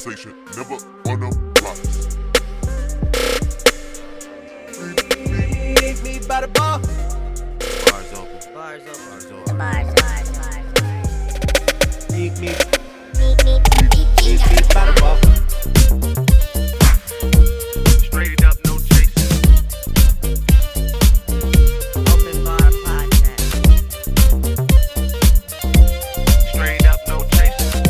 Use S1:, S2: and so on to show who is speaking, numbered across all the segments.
S1: conversation, never on the blocks.
S2: Meet me by the bar.
S3: Bars open.
S2: Bars open.
S3: Bars open.
S2: Meet me by the bar.
S3: Straight up, no chasing.
S2: Open bar podcast.
S3: Straight up, no chasing.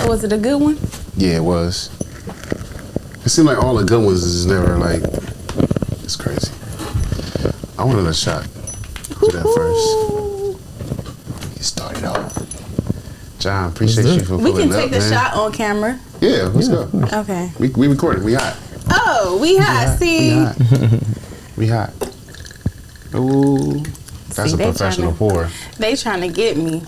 S4: Was it a good one?
S5: Yeah, it was. It seemed like all the good ones is never like, it's crazy. I wanted a shot to that first. Get started off. John, appreciate you for
S4: We
S5: pulling
S4: can
S5: up,
S4: take the
S5: man.
S4: shot on camera.
S5: Yeah, let's go.
S4: Okay.
S5: We recording. We hot.
S4: Oh, we hot. See,
S5: We hot. We hot. Ooh, that's
S4: See,
S5: a
S4: they
S5: professional
S4: tryna-
S5: pour.
S4: they trying to get me.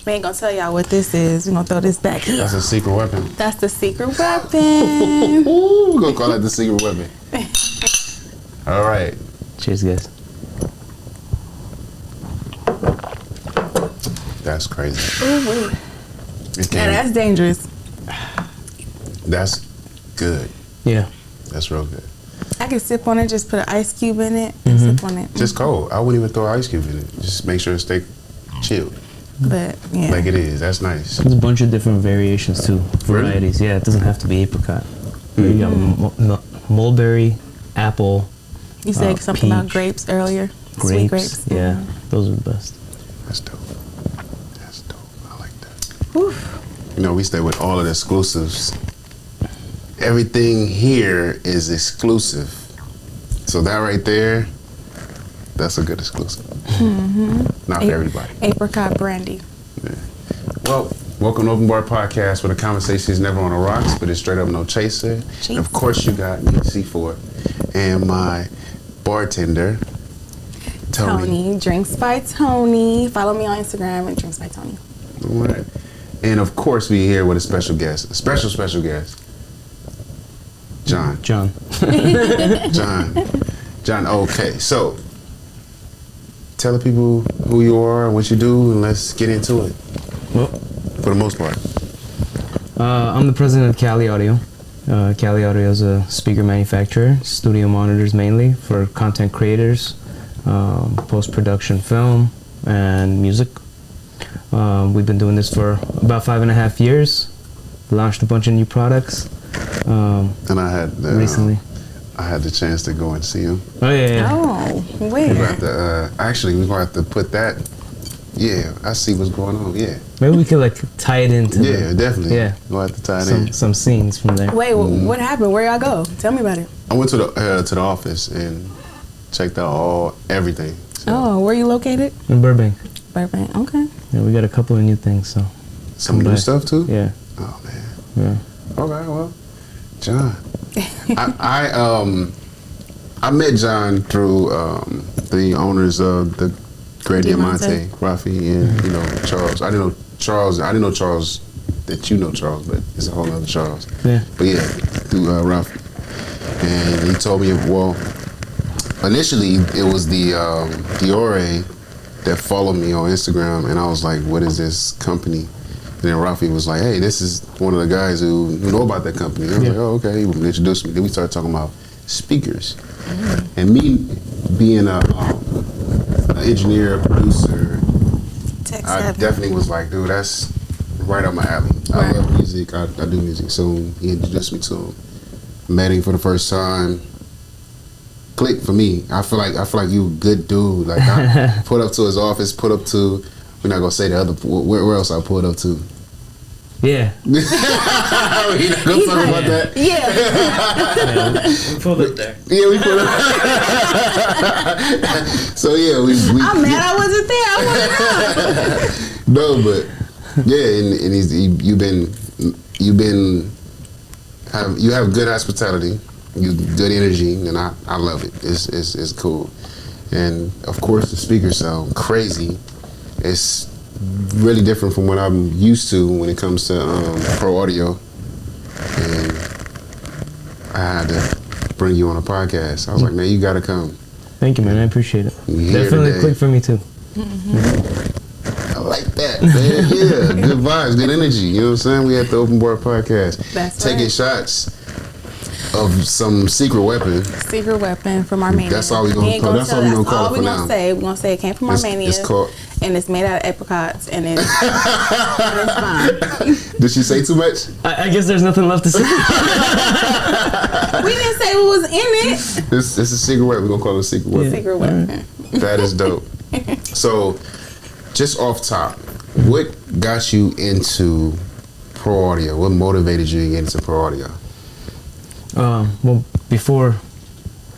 S4: We ain't gonna tell y'all what this is. We gonna throw this back here.
S5: That's a secret weapon.
S4: That's the secret weapon.
S5: Ooh, we're gonna call that the secret weapon. All right.
S6: Cheers, guys.
S5: That's crazy.
S4: Ooh,
S5: It
S4: now
S5: came-
S4: that's dangerous.
S5: That's good.
S6: Yeah.
S5: That's real good.
S4: I can sip on it. Just put an ice cube in it and sip on it.
S5: Just cold. I wouldn't even throw ice cube in it. Just make sure it stay chilled.
S4: But yeah,
S5: Like it is. That's nice.
S6: There's a bunch of different variations too, varieties. Yeah, it doesn't have to be apricot. You got mulberry, apple,
S4: you said something about
S6: peach,
S4: grapes earlier.
S6: grapes.
S4: Sweet grapes.
S6: Yeah, those are the best.
S5: That's dope. That's dope. I like that.
S4: Whew.
S5: You know, we stay with all of the exclusives. Everything here is exclusive. So that right there, that's a good exclusive. Not for everybody.
S4: Apricot brandy.
S5: Well, welcome to Open Bar Podcast, where the conversation is never on the rocks, but it's straight up no chaser. And of course, you got me, C4, and my bartender, Tony.
S4: Drinks by Tony. Follow me on Instagram at Drinks by Tony.
S5: All right. And of course, we here with a special guest, a special guest, John.
S6: John.
S5: John, okay. So, tell the people who you are and what you do, and let's get into it.
S6: Well,
S5: For the most part.
S6: I'm the president of Cali Audio. Cali Audio is a speaker manufacturer, studio monitors mainly for content creators, post-production film, and music. We've been doing this for about 5.5 years. Launched a bunch of new products
S5: And I had
S6: recently.
S5: I had the chance to go and see him.
S6: Oh yeah.
S4: Oh,
S5: We're
S4: where?
S5: gonna have to, actually, we're gonna have to put that. Yeah, I see what's going on. Yeah,
S6: Maybe we could like tie it into
S5: definitely.
S6: Yeah.
S5: We'll have to tie it in.
S6: some scenes from there.
S4: Wait, what happened? Where y'all go? Tell me about it.
S5: I went to the office and checked out everything. So,
S4: Oh, where you located?
S6: In Burbank.
S4: Burbank. Okay.
S6: Yeah, we got a couple of new things, so
S5: some new
S6: back.
S5: stuff too.
S6: yeah.
S5: Oh man.
S6: Yeah.
S5: Okay, well, John. I met John through the owners of the Great Diamante, Rafi, and Charles. I didn't know Charles that you know Charles, but it's a whole other Charles.
S6: Yeah.
S5: But yeah, through Rafi, and he told me, well, initially it was the Diore that followed me on Instagram, and I was like, what is this company? And then Rafi was like, hey, this is one of the guys who know about that company. And I was like, oh, okay. He introduced me. Then we started talking about speakers. And me being an engineer, producer, I definitely was like, dude, that's right up my alley. I love music. I do music. So he introduced me to him. Met him for the first time. Clicked for me. I feel like you a good dude. Like I pulled up to his office, we're not gonna say the other, where else I pulled up to.
S6: Yeah.
S5: We not gonna talk about that.
S4: Yeah.
S6: We pulled up there.
S5: Yeah, we pulled up. So yeah, we
S4: I'm mad I wasn't there. I wasn't know.
S5: no, but yeah, and you have good hospitality, you good energy, and I love it. It's cool, and of course the speakers sound crazy. It's really different from what I'm used to when it comes to pro audio, and I had to bring you on a podcast. I was like, man, you gotta come.
S6: Thank you, man. I appreciate it.
S5: You here
S6: Definitely
S5: today.
S6: clicked for me too.
S5: I like that, man. Yeah, good vibes, good energy. You know what I'm saying? We at the Open Board Podcast.
S4: That's
S5: taking
S4: right.
S5: shots of some secret weapon.
S4: Secret weapon from Armenia.
S5: That's all we gonna
S4: We ain't
S5: call- that's all we gonna call it
S4: all
S5: for
S4: we
S5: now.
S4: gonna say. We're gonna say it came from Armenia.
S5: It's called.
S4: And it's made out of apricots, and it's, and it's fine.
S5: Did she say too much?
S6: I guess there's nothing left to say.
S4: We didn't say what was in it.
S5: It's a secret weapon. We're gonna call it a secret weapon.
S4: Secret weapon.
S5: That is dope. So, just off top, what got you into pro audio? What motivated you to get into pro audio?
S6: Well, before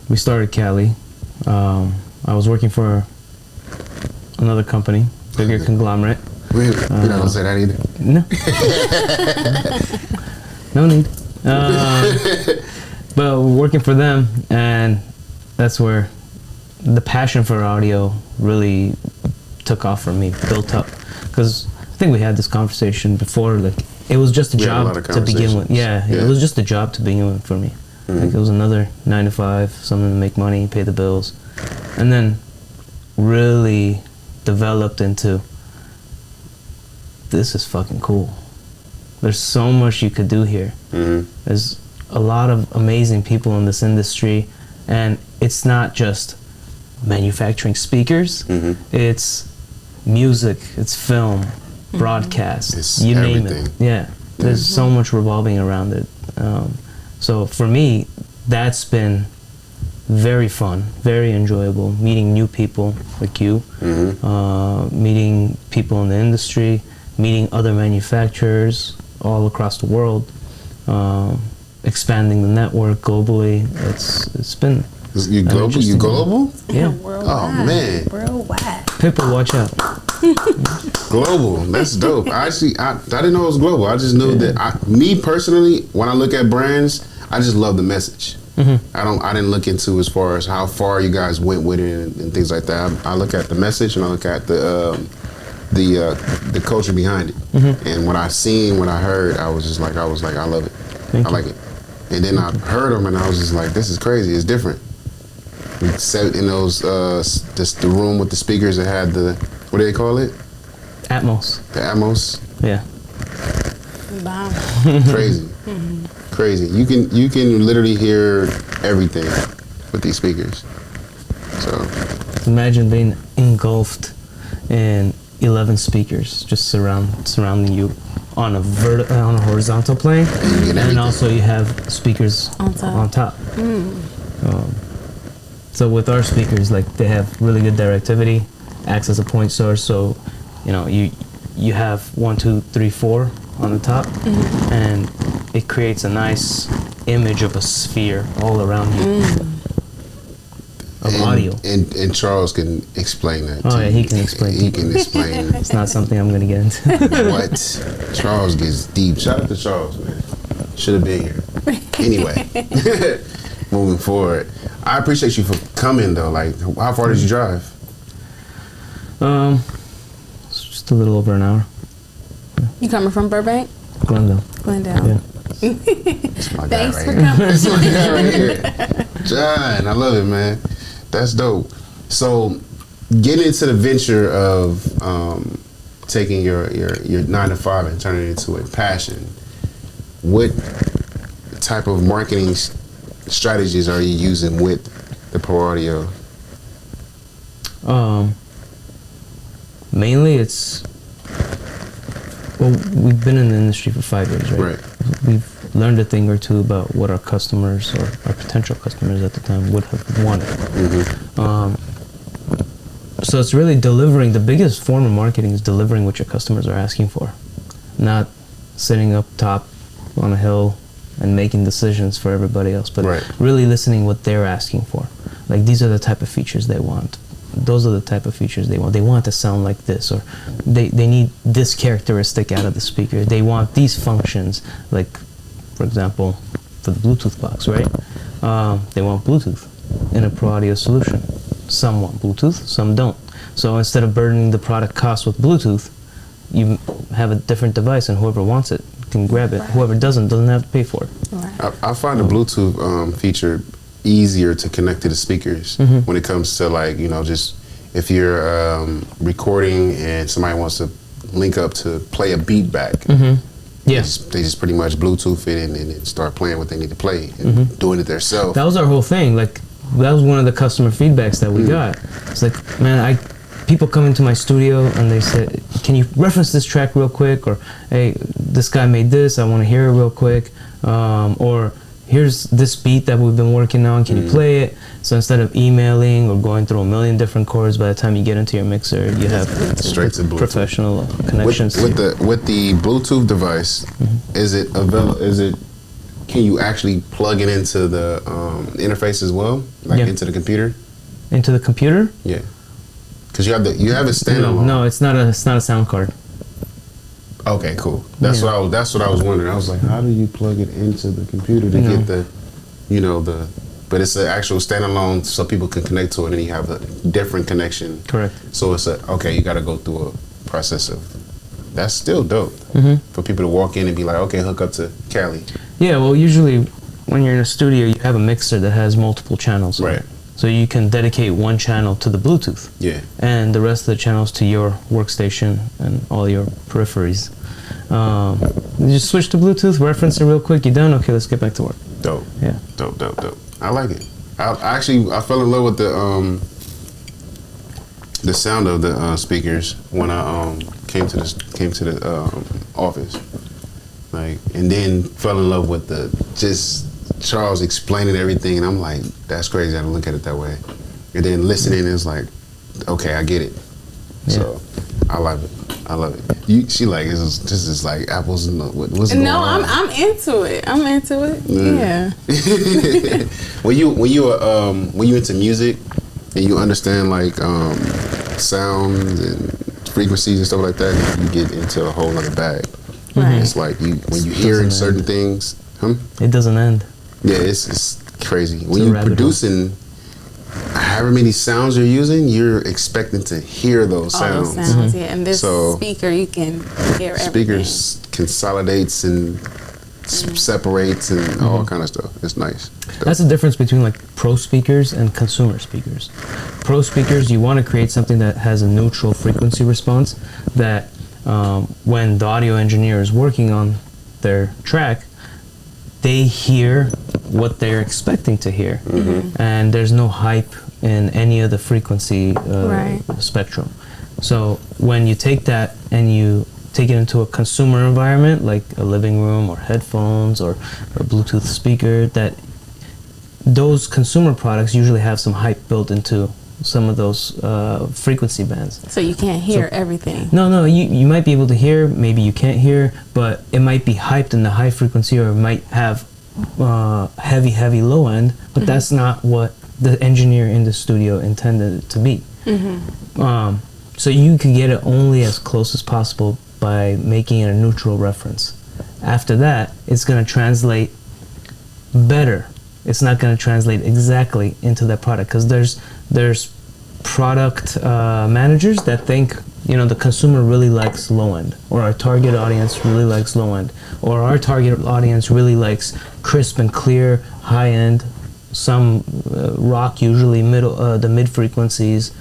S6: we started Cali, I was working for another company, bigger conglomerate.
S5: We're not gonna say that either.
S6: No. No need. But we're working for them, and that's where the passion for audio really took off for me, built up. Because I think we had this conversation before, like, it was just a
S5: We had a lot
S6: job
S5: of
S6: to begin with.
S5: conversations.
S6: Yeah,
S5: Yeah.
S6: it was just a job to begin with for me. Like, it was another 9 to 5, something to make money, pay the bills. And then really developed into, this is fucking cool. There's so much you could do here. There's a lot of amazing people in this industry, and it's not just manufacturing speakers. It's music, it's film, broadcast,
S5: It's
S6: you name
S5: everything.
S6: it. Yeah, there's so much revolving around it. So for me, that's been very fun, very enjoyable, meeting new people like you, meeting people in the industry, meeting other manufacturers all across the world, expanding the network globally. It's been
S5: You
S6: an
S5: global? You
S6: interesting-
S5: global?
S6: Yeah.
S4: Worldwide.
S5: Oh, man.
S4: Worldwide.
S6: People, watch out.
S5: Global. That's dope. I didn't know it was global. I just knew that me personally, when I look at brands, I just love the message. I didn't look into as far as how far you guys went with it and things like that. I look at the message and I look at the culture behind it. And what I seen, what I heard, I was like, I love it.
S6: Thank
S5: I
S6: you.
S5: like it. And then I heard them and I was just like, this is crazy. It's different. We sat in those just the room with the speakers that had the, what do they call it?
S6: Atmos.
S5: The Atmos.
S6: Yeah.
S4: Wow.
S5: Crazy. Crazy. You can literally hear everything with these speakers. So
S6: Imagine being engulfed in 11 speakers just surrounding you on a horizontal plane,
S5: you get
S6: and
S5: everything.
S6: also you have speakers
S4: On top.
S6: So with our speakers, like, they have really good directivity, acts as a point source. So, you have 1, 2, 3, 4 on the top, and it creates a nice image of a sphere all around you of audio.
S5: And Charles can explain that.
S6: Oh,
S5: to
S6: yeah,
S5: you.
S6: he can explain.
S5: He can explain
S6: It's not something I'm gonna get into.
S5: what Charles gets deep. Shout out to Charles, man. Should have been here. Anyway, moving forward, I appreciate you for coming though. Like, how far did you drive?
S6: It's just a little over an hour.
S4: You coming from Burbank?
S6: Glendale.
S4: Glendale.
S6: Yeah.
S5: That's my guy
S4: Thanks
S5: right
S4: for
S5: here.
S4: coming.
S5: That's my guy right here. John, I love it, man. That's dope. So, getting into the venture of taking your 9 to 5 and turning it into a passion, what type of marketing strategies are you using with the Pro Audio?
S6: Mainly it's, well, we've been in the industry for 5 years, right?
S5: Right.
S6: We've learned a thing or two about what our customers or our potential customers at the time would have wanted. So it's really delivering. The biggest form of marketing is delivering what your customers are asking for, not sitting up top on a hill and making decisions for everybody else, but
S5: Right.
S6: really listening what they're asking for. Like, these are the type of features they want. Those are the type of features they want. They want to sound like this, or they need this characteristic out of the speaker. They want these functions, like, for example, for the Bluetooth box, right? They want Bluetooth in a Pro Audio solution. Some want Bluetooth, some don't. So instead of burdening the product cost with Bluetooth, you have a different device, and whoever wants it can grab it. Whoever doesn't have to pay for it.
S5: I find the Bluetooth feature easier to connect to the speakers when it comes to, like, just if you're recording and somebody wants to link up to play a beat back,
S6: Yes.
S5: they just pretty much Bluetooth it and then start playing what they need to play and doing it themselves.
S6: That was our whole thing. Like, that was one of the customer feedbacks that we got. It's like, man, people come into my studio and they say, can you reference this track real quick? Or, hey, this guy made this, I want to hear it real quick. Or, here's this beat that we've been working on, can you play it? So instead of emailing or going through a million different chords, by the time you get into your mixer, you have
S5: Straight to Bluetooth.
S6: professional connections.
S5: With the Bluetooth device, can you actually plug it into the interface as well, like
S6: Yeah.
S5: into the computer?
S6: Into the computer?
S5: Yeah, because you have it standalone.
S6: No, it's not a sound card.
S5: Okay, cool. That's what I was wondering. I was like, how do you plug it into the computer to get the, but it's an actual standalone, so people can connect to it, and you have a different connection.
S6: Correct.
S5: So it's you got to go through a process of. That's still dope for people to walk in and be like, okay, hook up to Cali.
S6: Yeah, well, usually when you're in a studio, you have a mixer that has multiple channels.
S5: Right.
S6: So you can dedicate one channel to the Bluetooth.
S5: Yeah.
S6: And the rest of the channels to your workstation and all your peripheries. You just switch to Bluetooth, reference it real quick, you're done, okay, let's get back to work.
S5: Dope.
S6: Yeah.
S5: Dope. I like it. I fell in love with the sound of the speakers when I came to the office, like, and then fell in love with just Charles explaining everything, and I'm like, that's crazy. I don't look at it that way. And then listening is like, okay, I get it.
S6: Yeah.
S5: So I love it. She like this is like apples and what's going on?
S4: No, I'm into it. Yeah.
S5: When you into music and you understand like sounds and frequencies and stuff like that, you get into a whole other bag.
S4: Right.
S5: It's like when you hearing certain things,
S6: It doesn't end.
S5: yeah, it's crazy. When
S6: a
S5: you're
S6: rabbit hole.
S5: producing however many sounds you're using, you're expecting to hear those
S4: All
S5: sounds.
S4: those sounds, yeah. And this
S5: So,
S4: speaker, you can hear everything.
S5: Speakers consolidates and separates and all kind of stuff. It's nice.
S6: That's the difference between like pro speakers and consumer speakers. Pro speakers, you want to create something that has a neutral frequency response that when the audio engineer is working on their track, they hear what they're expecting to hear. And there's no hype in any of the frequency
S4: Right.
S6: spectrum. So when you take that and you take it into a consumer environment, like a living room or headphones or a Bluetooth speaker, that those consumer products usually have some hype built into some of those frequency bands.
S4: So you can't hear everything.
S6: No, you might be able to hear, maybe you can't hear, but it might be hyped in the high frequency, or it might have heavy low end, but that's not what the engineer in the studio intended it to be. So you can get it only as close as possible by making it a neutral reference. After that, it's going to translate better. It's not going to translate exactly into that product, because there's product managers that think, the consumer really likes low end, or our target audience really likes low end, or our target audience really likes crisp and clear high end, some rock, usually the mid frequencies.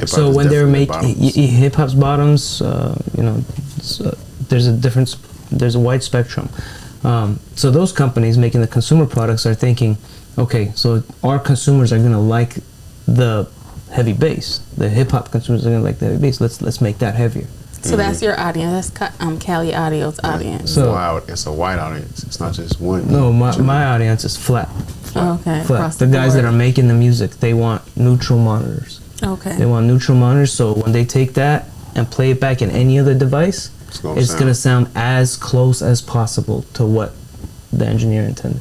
S6: So when they're making hip hop's bottoms, there's a difference. There's a wide spectrum. So those companies making the consumer products are thinking, okay, so our consumers are gonna like the heavy bass. The hip hop consumers are gonna like the heavy bass. Let's make that heavier.
S4: So that's your audience. That's Cali Audio's audience.
S6: So
S5: it's a wide audience. It's not just one.
S6: no, my audience is flat.
S4: Okay.
S6: Flat.
S4: Across
S6: The guys that
S4: board.
S6: are making the music, they want neutral monitors.
S4: Okay.
S6: They want neutral monitors, so when they take that and play it back in any other device, it's going to sound as close as possible to what the engineer intended.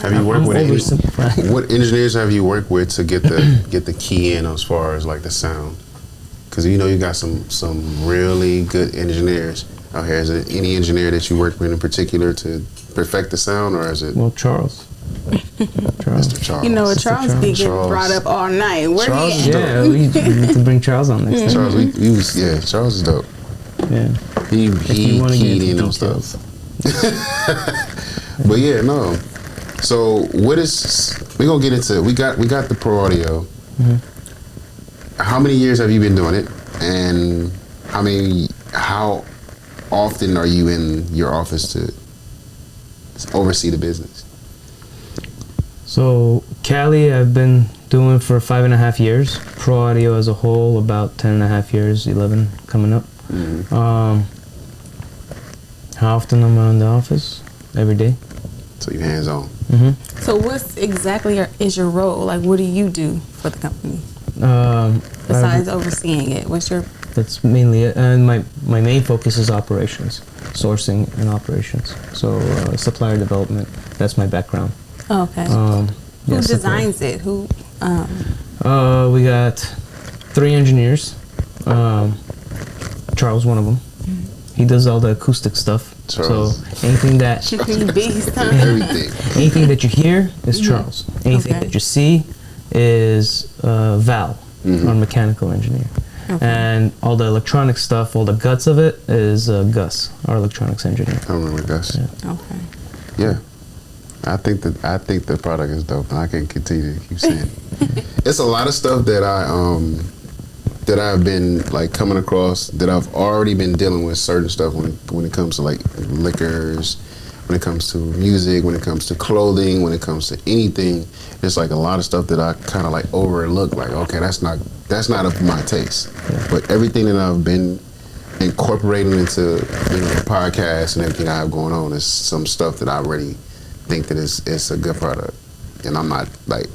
S5: Have you worked with
S6: oversimplifying.
S5: what engineers have you worked with to get the key in as far as like the sound? Because you got some really good engineers out here. Is it any engineer that you work with in particular to perfect the sound, or is it
S6: Well, Charles.
S5: Mr. Charles?
S4: You know what, Charles be getting
S5: Charles.
S4: brought up all night. Where
S5: Charles
S4: he
S5: is
S4: at?
S6: Yeah, we need to bring Charles on next time.
S5: Charles, Charles is dope.
S6: Yeah.
S5: He
S6: If you want to get
S5: keyed
S6: into
S5: in on
S6: details.
S5: stuff. But yeah, no. So what is we gonna get into? We got the pro audio. How many years have you been doing it? And how often are you in your office to oversee the business?
S6: So Cali, I've been doing for 5.5 years. Pro audio as a whole, about 10.5 years, 11 coming up. How often am I in the office? Every day.
S5: So you're hands on.
S4: So what's exactly is your role? Like, what do you do for the company besides overseeing it? What's your?
S6: That's mainly it. And my main focus is operations, sourcing and operations. So supplier development. That's my background.
S4: Oh, okay. Who designs it? Who?
S6: We got 3 engineers. Charles, one of them. He does all the acoustic stuff.
S5: Charles.
S6: So anything that
S5: Everything.
S6: anything that you hear is Charles. Anything that you see is Val, our mechanical engineer. And all the electronic stuff, all the guts of it is Gus, our electronics engineer.
S5: I remember Gus.
S6: Yeah.
S4: Okay.
S5: Yeah. I think the product is dope, and I can continue to keep saying it. It's a lot of stuff that I've been like coming across that I've already been dealing with certain stuff when it comes to like liquors, when it comes to music, when it comes to clothing, when it comes to anything. There's like a lot of stuff that I kind of like overlook. Like, okay, that's not of my taste. Yeah. But everything that I've been incorporating into the podcast and everything I have going on is some stuff that I already think that it's a good product, and I'm not like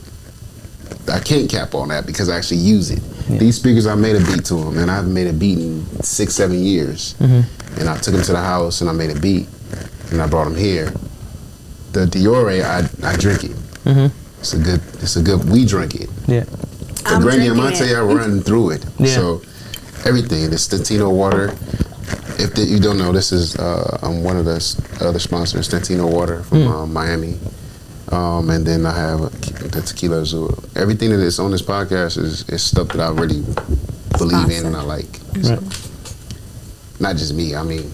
S5: I can't cap on that because I actually use it. Yeah. These speakers, I made a beat to them, and I haven't made a beat in 6-7 years. And I took them to the house and I made a beat, and I brought them here. The Diore, I drink it. It's a good. We drink it.
S6: Yeah.
S5: The Granny Amante, I run through it.
S6: Yeah.
S5: So everything. The Stantino water. If you don't know, this is I'm one of the other sponsors, Stantino Water from Miami, and then I have the Tequila Azul. Everything that is on this podcast is stuff that I really believe in and I like. So, not just me. I mean,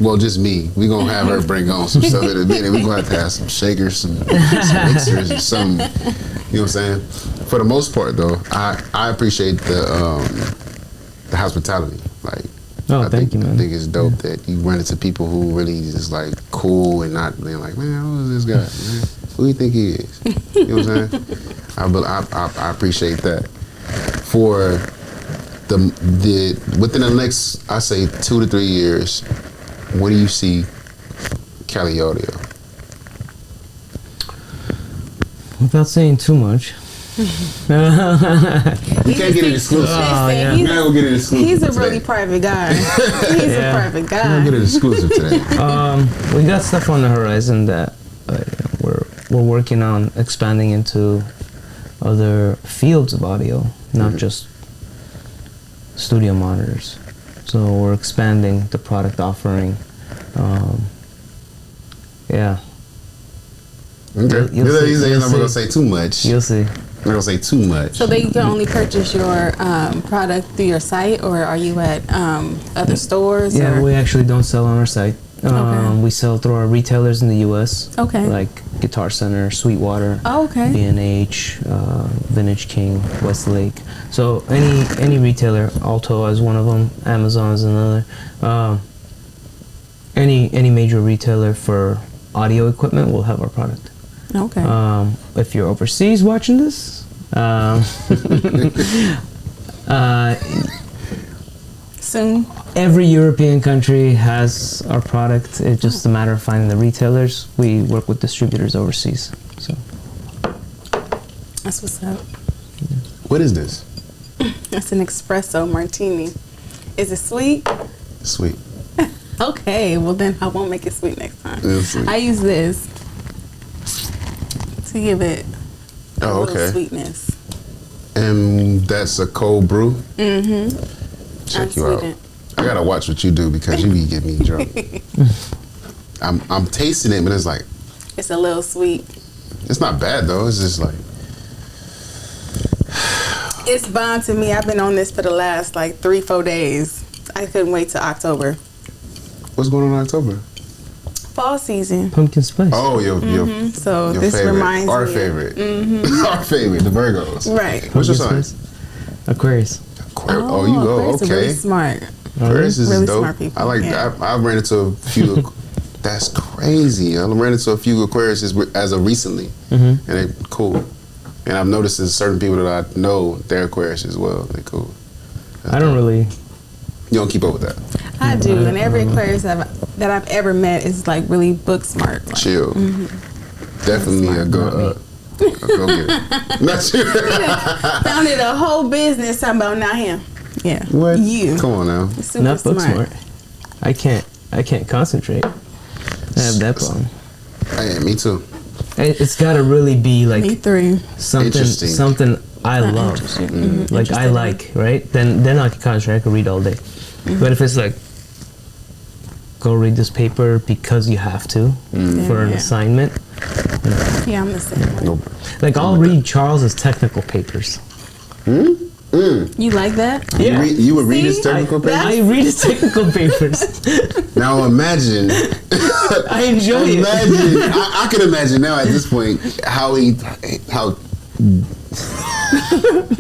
S5: well, just me. We gonna have her bring on some stuff in a minute. We gonna have to have some shakers, some mixers, and some. You know what I'm saying? For the most part, though, I appreciate the hospitality. Like.
S6: Oh, thank you, man.
S5: I think it's dope that you run into people who really just like cool and not being like, man, who is this guy? Man? Who do you think he is? You know what I'm saying? I appreciate that. For the within the next, I say 2 to 3 years, what do you see Cali Audio?
S6: Without saying too much.
S5: We can't get it exclusive.
S6: Yeah.
S5: We're not gonna get it exclusive.
S4: He's a
S5: today.
S4: really private guy. He's a private
S5: We're
S4: guy.
S5: gonna get it exclusive today.
S6: We got stuff on the horizon that we're working on expanding into other fields of audio, not just studio monitors. So we're expanding the product offering. Yeah.
S5: Okay. I'm not gonna say too much.
S6: You'll see.
S5: I'm not gonna say too much.
S4: So they can only purchase your product through your site, or are you at other stores?
S6: Yeah,
S4: or?
S6: we actually don't sell on our site.
S4: Okay.
S6: We sell through our retailers in the U.S.
S4: Okay.
S6: Like Guitar Center, Sweetwater,
S4: Oh, okay.
S6: B&H, Vintage King, Westlake. So any retailer, Alto is one of them, Amazon is another. Any major retailer for audio equipment will have our product.
S4: Okay.
S6: If you're overseas watching this,
S4: Soon.
S6: every European country has our product. It's just a matter of finding the retailers. We work with distributors overseas. So
S4: That's what's up.
S5: What is this?
S4: That's an espresso martini. Is it sweet?
S5: Sweet.
S4: Okay, well then I won't make it sweet next time.
S5: It's sweet.
S4: I use this to give it a
S5: Oh,
S4: little
S5: okay.
S4: sweetness.
S5: And that's a cold brew?
S4: Mm-hmm.
S5: Check you out. I gotta watch what you do because you be getting me drunk. I'm tasting it, but it's like,
S4: It's a little sweet.
S5: it's not bad though. It's just like,
S4: It's bomb to me. I've been on this for the last like 3-4 days. I couldn't wait till October.
S5: what's going on in October?
S4: fall season.
S6: Pumpkin spice.
S5: Oh, your
S4: So
S5: your
S4: this
S5: favorite,
S4: reminds
S5: our
S4: me.
S5: favorite, our favorite, the Virgos.
S4: Right.
S5: What's your
S6: Pumpkin
S5: sign?
S6: spice. Aquarius.
S5: Oh, you go.
S4: Aquarius are
S5: Okay.
S4: really smart.
S5: Aquarius is
S4: Really
S5: dope.
S4: smart people,
S5: I like.
S4: yeah.
S5: I've ran into a few. That's crazy. I ran into a few Aquariuses as of recently, and they're cool. And I've noticed there's certain people that I know they're Aquarius as well. They're cool.
S6: I don't really.
S5: You don't keep up with that.
S4: I do, and every Aquarius that I've ever met is like really book smart. Like,
S5: Chill. Definitely a go getter. Not you.
S4: founded a whole business talking about not him. Yeah.
S5: What?
S4: You.
S5: Come on now.
S4: Super
S6: Not book smart. I can't concentrate. I have that problem.
S5: Hey, me too.
S6: It's got to really be like
S4: Me three.
S6: something I love. Like I like, right? Then I can concentrate. I can read all day. But if it's like, go read this paper because you have to for an
S4: Yeah.
S6: assignment.
S4: Yeah, I'm the same way.
S5: Nope.
S6: Like I'll read Charles's technical papers.
S4: You like that?
S6: Yeah.
S5: You would read his
S4: See?
S5: technical paper?
S6: I read his technical papers.
S5: Now imagine.
S6: I enjoy it.
S5: Imagine. I can imagine now at this point how.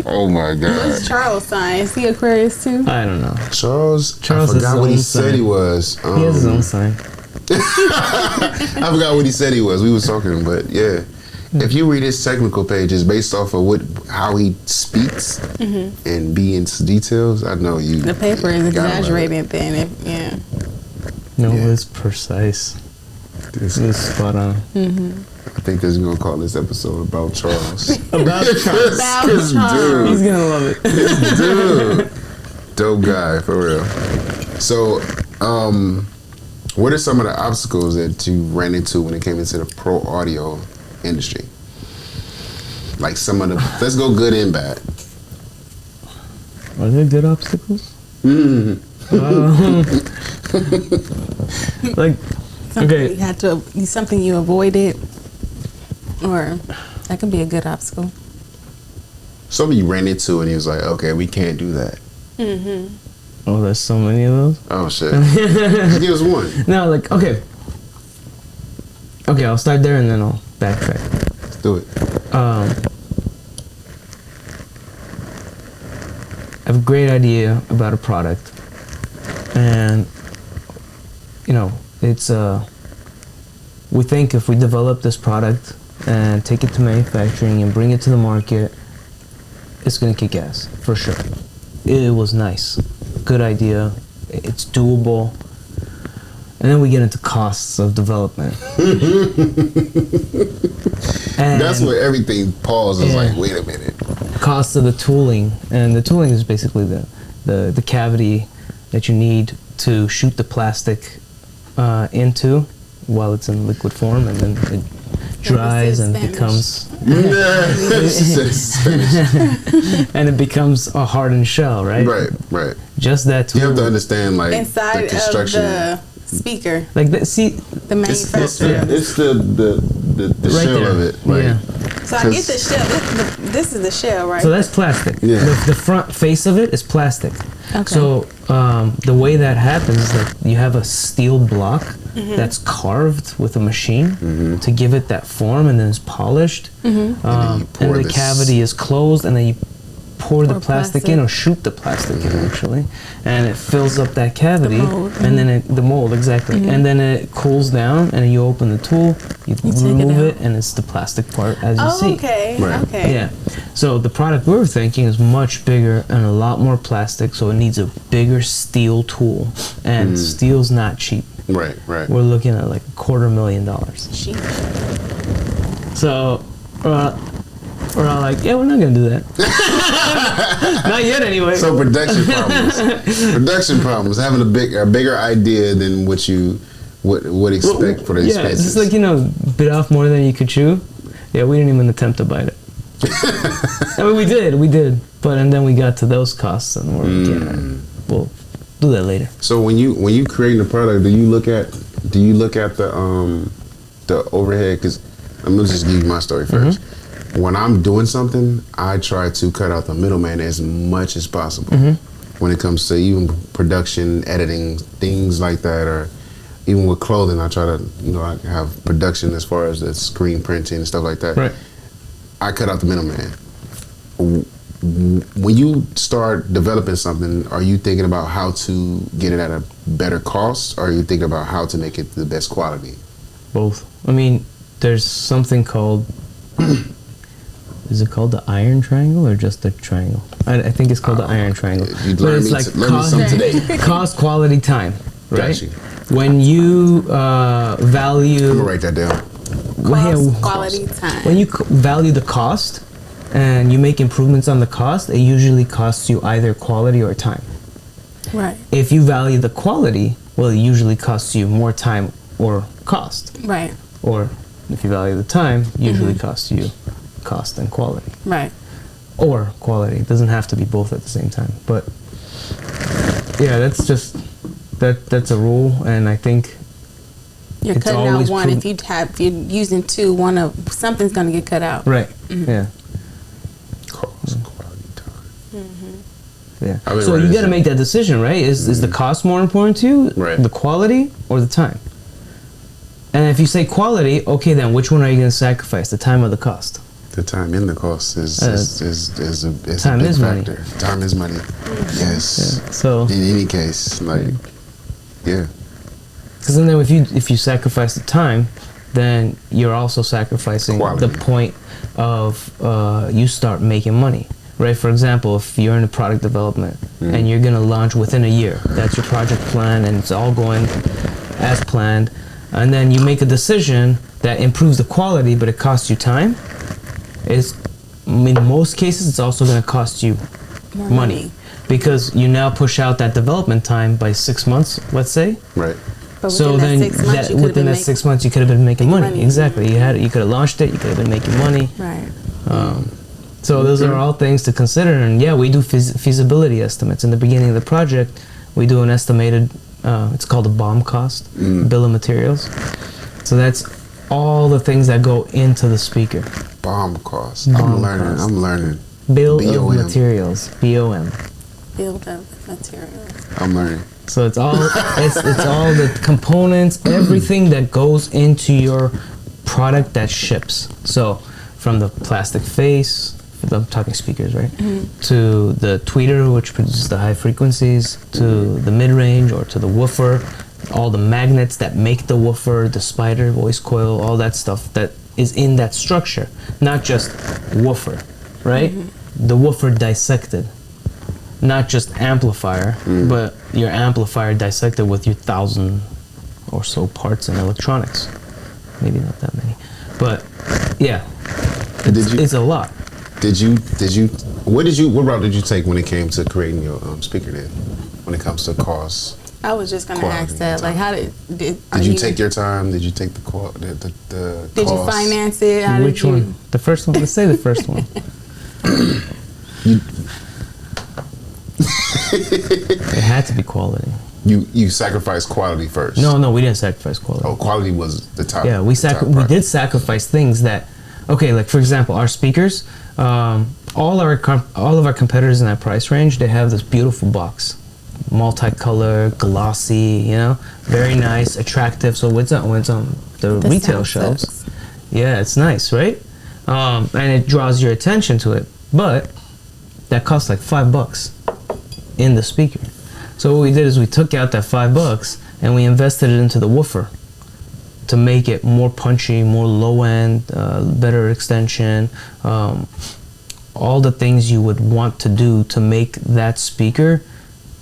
S5: Oh my God.
S4: Charles sign. Is he Aquarius too?
S6: I don't know.
S5: Charles
S6: Charles
S5: I
S6: has
S5: forgot
S6: his
S5: what he
S6: own
S5: said
S6: sign.
S5: he was.
S6: He has his own sign.
S5: I forgot what he said he was. We was talking, but yeah. If you read his technical pages based off of how he speaks and be into details, I know you.
S4: The paper is
S5: gotta love it.
S4: exaggerated then. Yeah.
S6: No,
S5: Yeah.
S6: it's precise.
S5: This-
S6: It's spot on.
S5: I think they're gonna call this episode about Charles.
S6: About Charles.
S4: About
S5: This
S4: Charles.
S6: He's
S5: dude,
S6: gonna love it.
S5: dude, dope guy for real. So, what are some of the obstacles that you ran into when it came into the pro audio industry? Like some of the, let's go good and bad.
S6: Are there good obstacles? Like,
S4: Something
S6: okay.
S4: you had to. Something you avoided, or that can be a good obstacle.
S5: Something you ran into and he was like, okay, we can't do that.
S6: Oh, there's so many of those.
S5: Oh shit. Just give us one.
S6: No, like, okay. Okay, I'll start there and then I'll backtrack.
S5: Let's do it.
S6: I have a great idea about a product, and it's we think if we develop this product and take it to manufacturing and bring it to the market, it's gonna kick ass for sure. It was nice, good idea, it's doable, and then we get into costs of development. And
S5: That's where everything paused. Is
S6: Yeah.
S5: like, wait a minute.
S6: cost of the tooling, and the tooling is basically the cavity that you need to shoot the plastic into while it's in liquid form, and then it dries and
S4: Spanish.
S6: becomes
S5: Spanish.
S6: and it becomes a hardened shell, right?
S5: Right.
S6: Just that tool.
S5: You have to understand like
S4: Inside
S5: the
S4: of
S5: construction.
S4: the speaker,
S6: Like see,
S4: the manufacturer.
S5: It's the
S6: right
S5: shell
S6: there.
S5: of it. Right.
S6: Yeah.
S4: So I get the shell. This is the shell, right?
S6: So that's plastic.
S5: Yeah.
S6: The front face of it is plastic.
S4: Okay.
S6: So the way that happens is that you have a steel block that's carved with a machine to give it that form, and then it's polished.
S5: you
S6: And
S5: pour
S6: the
S5: this-
S6: cavity is closed, and then you pour the
S4: Pour
S6: plastic
S4: plastic.
S6: in, or shoot the plastic in actually, and it fills up that cavity,
S4: The mold.
S6: and then the mold exactly, and then it cools down, and you open the tool, you
S4: take it
S6: remove
S4: out.
S6: it, and it's the plastic part as you see.
S4: Oh, okay.
S5: Right.
S4: Okay.
S6: Yeah. So the product we were thinking is much bigger and a lot more plastic, so it needs a bigger steel tool, and steel's not cheap.
S5: Right.
S6: We're looking at like $250,000.
S4: Sheep.
S6: So we're all like, yeah, we're not gonna do that. Not yet, anyway.
S5: So production problems. Having a bigger idea than what you would expect for the
S6: yeah,
S5: expenses.
S6: it's like bit off more than you could chew. Yeah, we didn't even attempt to bite it. I mean, we did, but and then we got to those costs, and we're like, yeah, we'll do that later.
S5: So when you creating a product, do you look at the overhead? Because I'm gonna just give you my story first. When I'm doing something, I try to cut out the middleman as much as possible. When it comes to even production, editing, things like that, or even with clothing, I try to, I have production as far as the screen printing and stuff like that.
S6: Right.
S5: I cut out the middleman. When you start developing something, are you thinking about how to get it at a better cost, or are you thinking about how to make it the best quality?
S6: Both. I mean, there's something called, is it called the iron triangle or just the triangle? I think it's called the iron triangle.
S5: You
S6: But
S5: learned
S6: it's
S5: me,
S6: like
S5: learned me something today.
S6: cost, quality, time, right?
S5: Got you.
S6: When you value...
S5: I'm gonna write that down.
S4: Cost, quality, time.
S6: When you value the cost and you make improvements on the cost, it usually costs you either quality or time.
S4: Right.
S6: If you value the quality, well, it usually costs you more time or cost.
S4: Right.
S6: Or if you value the time, usually costs you cost and quality.
S4: Right.
S6: Or quality. It doesn't have to be both at the same time. But yeah, that's just that's a rule, and I think
S4: You're
S6: it's
S4: cutting out
S6: always
S4: one. If you're using two, something's gonna get cut out.
S6: right. Yeah.
S5: Cost, quality, time.
S6: Yeah.
S5: I've been
S6: So
S5: writing
S6: you got to
S5: this
S6: make that decision, right? Is the cost more important to you,
S5: Right.
S6: the quality, or the time? And if you say quality, okay, then which one are you going to sacrifice, the time or the cost?
S5: The time and the cost is a
S6: time
S5: big
S6: is money.
S5: factor. Time is money. Yes.
S6: So,
S5: In any case, like, yeah.
S6: because then if you sacrifice the time, then you're also sacrificing
S5: Quality.
S6: the point of you start making money, right? For example, if you're in a product development and you're going to launch within a year, that's your project plan, and it's all going as planned, and then you make a decision that improves the quality, but it costs you time. In most cases, it's also going to cost you
S4: More
S6: money because you now push out that development time by 6 months, let's say.
S5: Right.
S4: But
S6: So
S4: within
S6: then,
S4: that 6 months, you could've
S6: within
S4: been
S6: that 6 months, you could have been making money. Exactly. You could have launched it. You could have been making money.
S4: Right.
S6: So those are all things to consider. And yeah, we do feasibility estimates in the beginning of the project. We do an estimated. It's called a BOM cost, bill of materials. So that's all the things that go into the speaker.
S5: Bomb cost.
S6: Bomb
S5: I'm
S6: cost.
S5: learning.
S6: Bill
S5: BOM.
S6: of materials. BOM.
S4: Build up materials.
S5: I'm learning.
S6: So it's all it's all the components, everything that goes into your product that ships. So from the plastic face, I'm talking speakers, right? To the tweeter, which produces the high frequencies, to the mid-range or to the woofer, all the magnets that make the woofer, the spider, voice coil, all that stuff that is in that structure, not just woofer, right? The woofer dissected. Not just amplifier, but your amplifier dissected with your 1,000 or so parts in electronics. Maybe not that many, but yeah, it's a lot.
S5: What route did you take when it came to creating your speaker then? When it comes to costs?
S4: I was just gonna
S5: Quality
S4: ask that. Like, how did
S5: you take your time? Did you take the
S4: Did you
S5: cost?
S4: finance it? How
S6: Which
S4: did you?
S6: one? The first one? Let's say the first one. It had to be quality.
S5: You sacrificed quality first.
S6: No, we didn't sacrifice quality.
S5: Oh, quality was the top.
S6: Yeah, we
S5: the top
S6: we
S5: part.
S6: did sacrifice things that, okay, like for example, our speakers, all of our competitors in that price range, they have this beautiful box, multicolor, glossy, very nice, attractive. So when it's on the retail
S4: sound
S6: shelves,
S4: sucks.
S6: yeah, it's nice, right? And it draws your attention to it, but that costs like $5 in the speaker. So what we did is we took out that $5 and we invested it into the woofer to make it more punchy, more low end, better extension, all the things you would want to do to make that speaker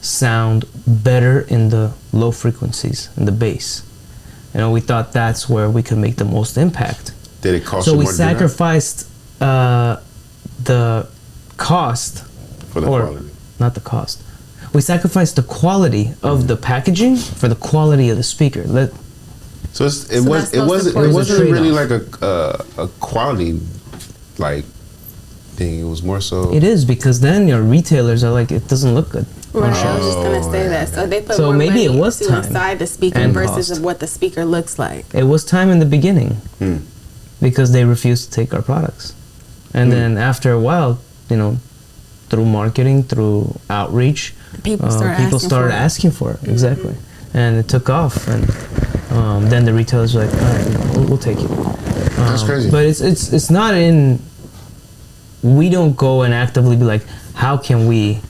S6: sound better in the low frequencies, in the bass. We thought that's where we could make the most impact.
S5: Did it cost
S6: So
S5: you
S6: we
S5: more to do that?
S6: sacrificed the cost,
S5: For the
S6: or
S5: quality.
S6: not the cost. We sacrificed the quality of the packaging for the quality of the speaker.
S5: So it
S4: that's
S5: wasn't
S4: most important.
S5: really
S6: Trade-off.
S5: like a quality like thing. It was more so.
S6: It is, because then your retailers are like, it doesn't look good.
S4: Right, I was just gonna say that. So they put
S6: So
S4: more
S6: maybe it
S4: money
S6: was time
S4: inside the speaker
S6: and
S4: versus
S6: cost.
S4: of what the speaker looks like.
S6: It was time in the beginning because they refused to take our products. And then after a while, through marketing, through outreach,
S4: People started
S6: people started
S4: asking
S6: asking for it. Exactly. and it took off, and then the retailers were like, all right, we'll take it.
S5: That's crazy.
S6: But it's not in. We don't go and actively be like, how can we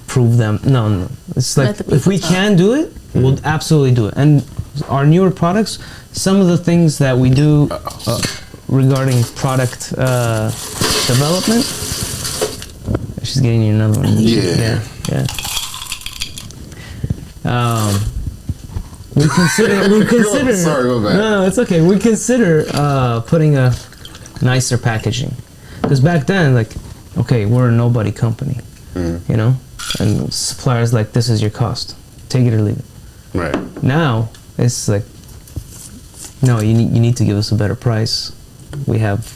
S6: prove them? No. It's
S4: Let
S6: like
S4: the people
S6: if we
S4: talk.
S6: can do it, we'll absolutely do it. And our newer products, some of the things that we do regarding product development. She's getting you another one.
S5: Yeah.
S6: We consider.
S5: Sorry, go back.
S6: No, it's okay. We consider putting a nicer packaging, because back then, like, okay, we're a nobody company, you know, and suppliers like, this is your cost, take it or leave it.
S5: Right.
S6: Now it's like, no, you need to give us a better price. We have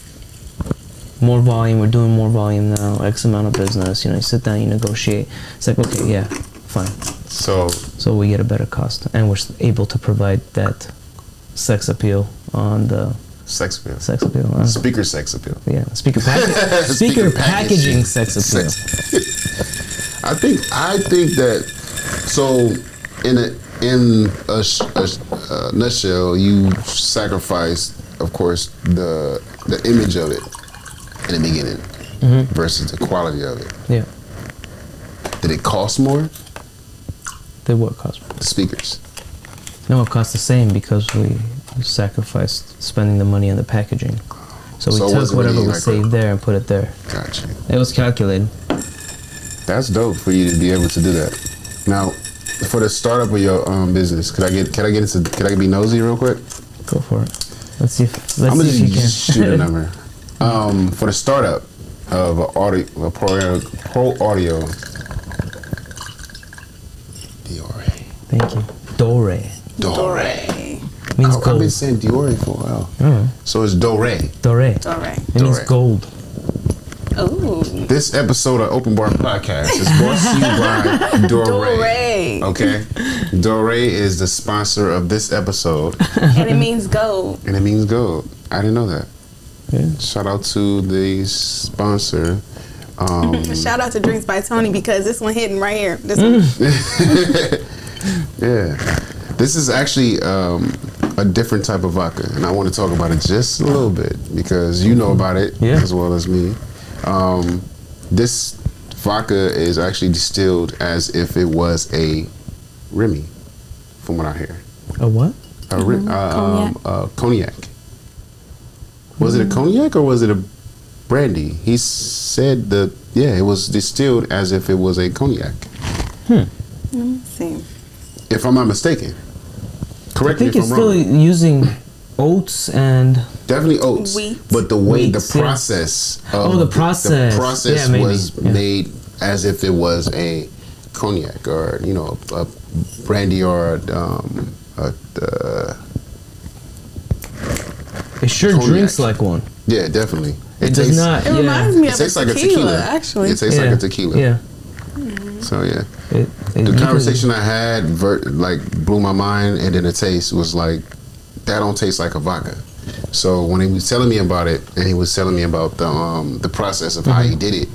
S6: more volume. We're doing more volume now. X amount of business. You know, you sit down, you negotiate. It's like, okay, yeah, fine.
S5: So
S6: We get a better cost, and we're able to provide that sex appeal on the
S5: sex appeal.
S6: sex appeal.
S5: Speaker sex appeal.
S6: Yeah, speaker packaging sex appeal.
S5: I think that. So in a nutshell, you sacrificed, of course, the image of it in the beginning versus the quality of it.
S6: Yeah.
S5: Did it cost more?
S6: Did what cost more?
S5: The speakers.
S6: No, it cost the same because we sacrificed spending the money on the packaging. So we
S5: So it
S6: took
S5: wasn't
S6: whatever
S5: really
S6: was
S5: like
S6: saved there and put it there.
S5: Gotcha.
S6: It was calculated.
S5: That's dope for you to be able to do that. Now, for the startup of your business, could I be nosy real quick?
S6: Go for it. Let's see if
S5: I'm gonna
S6: you can.
S5: just shoot a number. For the startup of a pro audio. Diore.
S6: Thank you. Dore.
S5: Dore.
S6: Means
S5: I've
S6: gold.
S5: been saying Diore for a while.
S6: Oh,
S5: So it's Dore.
S6: Dore.
S4: All right.
S6: It means
S5: Dore.
S6: gold.
S4: Ooh.
S5: This episode of Open Bar Podcast is brought to you by Dore.
S4: Dore.
S5: Okay? Dore is the sponsor of this episode,
S4: And it means gold.
S5: and it means gold. I didn't know that.
S6: Yeah.
S5: Shout out to the sponsor.
S4: Shout out to Drinks by Tony because this one hitting right here. This one.
S5: Yeah. This is actually a different type of vodka, and I want to talk about it just a little bit because you know about it
S6: Yeah.
S5: as well as me. This vodka is actually distilled as if it was a Remy, from what I hear.
S6: A what?
S5: Cognac. Was it a cognac or was it a brandy? He said it was distilled as if it was a cognac.
S4: Let me see.
S5: If I'm not mistaken.
S6: I
S5: Correct me
S6: think
S5: if
S6: it's
S5: I'm
S6: still
S5: wrong.
S6: using oats and
S5: Definitely oats.
S4: Wheat.
S5: But the way
S6: Wheat,
S5: the
S6: yeah.
S5: process
S6: Oh, the process.
S5: the process
S6: Yeah, maybe.
S5: was
S6: Yeah.
S5: made as if it was a cognac or a brandy or
S6: it sure
S5: Cognac.
S6: drinks like one.
S5: yeah, definitely.
S6: It does not.
S4: It
S6: yeah.
S4: reminds me
S5: It
S4: of
S5: tastes
S4: a
S5: like a
S4: tequila,
S5: tequila.
S4: actually.
S5: It tastes like a tequila.
S6: Yeah.
S5: So yeah.
S6: The
S5: The conversation I had blew my mind, and then the taste was like, that don't taste like a vodka. So when he was telling me about it, and he was telling me about the process of how he did it,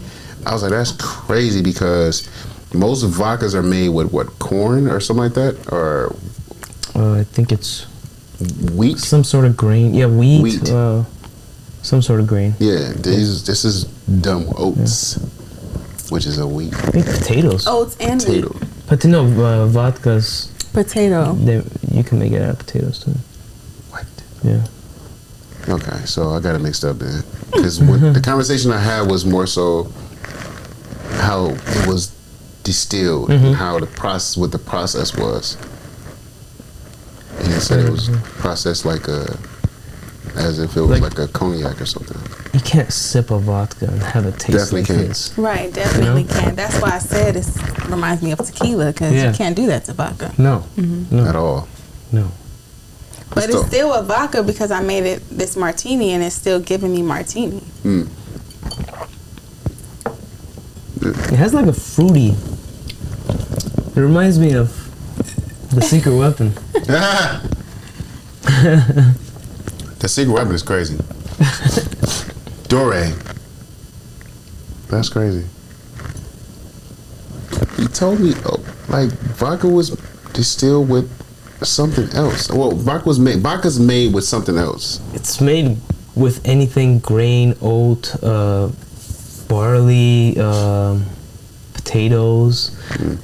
S5: I was like, that's crazy because most vodkas are made with what, corn or something like that, or
S6: I think it's
S5: wheat.
S6: some sort of grain. Yeah, wheat.
S5: Wheat.
S6: Some sort of grain.
S5: Yeah, this is dumb oats, which is a wheat
S6: I think potatoes.
S4: Oats and
S5: potato.
S4: wheat.
S6: But no, vodkas.
S4: Potato.
S6: You can make it out of potatoes too.
S5: What?
S6: Yeah.
S5: Okay, so I got it mixed up then. Because the conversation I had was more so how it was distilled and how what the process was. And he said it was processed as if it was like a cognac or something.
S6: You can't sip a vodka and have it taste
S5: Definitely
S6: like
S5: can't.
S6: this.
S4: Right, definitely can. That's why I said it reminds me of tequila because
S6: Yeah.
S4: you can't do that to vodka.
S6: No. No.
S5: At all.
S6: No.
S4: But it's
S5: Stop.
S4: still a vodka because I made it this martini and it's still giving me martini.
S6: It has like a fruity. It reminds me of The Secret Weapon.
S5: The secret weapon is crazy. Dore. That's crazy. He told me, vodka was distilled with something else. Well, vodka's made with something else.
S6: It's made with anything grain, oat, barley, potatoes.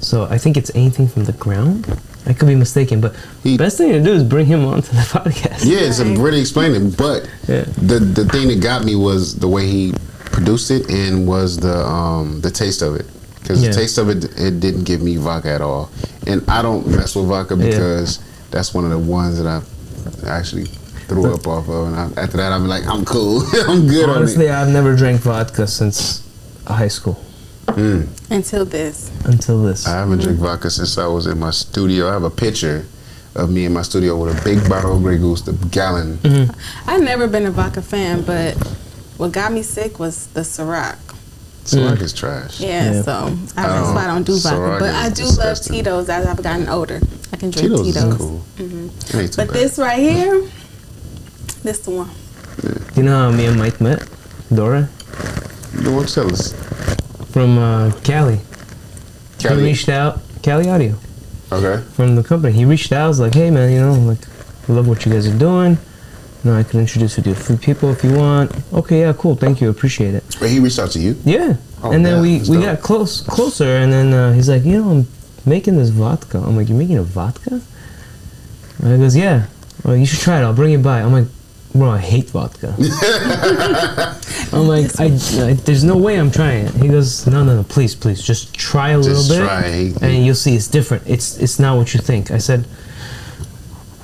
S6: So I think it's anything from the ground. I could be mistaken, but the best thing to do is bring him onto the podcast.
S5: Yeah, it's really explained it. But
S6: Yeah.
S5: the thing that got me was the way he produced it and was the taste of it. Because the taste of it didn't give me vodka at all. And I don't mess with vodka because that's one of the ones that I actually threw up off of. And after that, I'm like, I'm cool. I'm good
S6: Honestly,
S5: on it.
S6: I've never drank vodka since high school.
S4: Until this.
S6: Until this.
S5: I haven't drank vodka since I was in my studio. I have a picture of me in my studio with a big bottle of Grey Goose, the gallon.
S4: I've never been a vodka fan, but what got me sick was the Ciroc.
S5: Ciroc is trash.
S4: Yeah, so that's why I don't do vodka.
S5: Ciroc
S4: But I
S5: is
S4: do
S5: disgusting.
S4: love Tito's as I've gotten older. I can drink
S5: Tito's
S4: Tito's.
S5: is cool. It ain't too
S4: But
S5: bad.
S4: this right here, this the one.
S6: You know how me and Mike met? Dora?
S5: You want to tell us?
S6: From Cali. He
S5: Cali.
S6: reached out, Cali Audio,
S5: Okay.
S6: from the company. He reached out, I was like, hey man, like, I love what you guys are doing. I can introduce you to a few people if you want. Okay, yeah, cool, thank you, appreciate it.
S5: But he reached out to you?
S6: Yeah.
S5: Oh,
S6: And then
S5: yeah,
S6: we
S5: that's dope.
S6: got closer, and then he's like, I'm making this vodka. I'm like, you're making a vodka? And he goes, yeah. Well, you should try it. I'll bring it by. I'm like, bro, I hate vodka. I'm like, there's no way I'm trying it. He goes, no, please, just try a little bit,
S5: try.
S6: and you'll see it's different. It's not what you think. I said,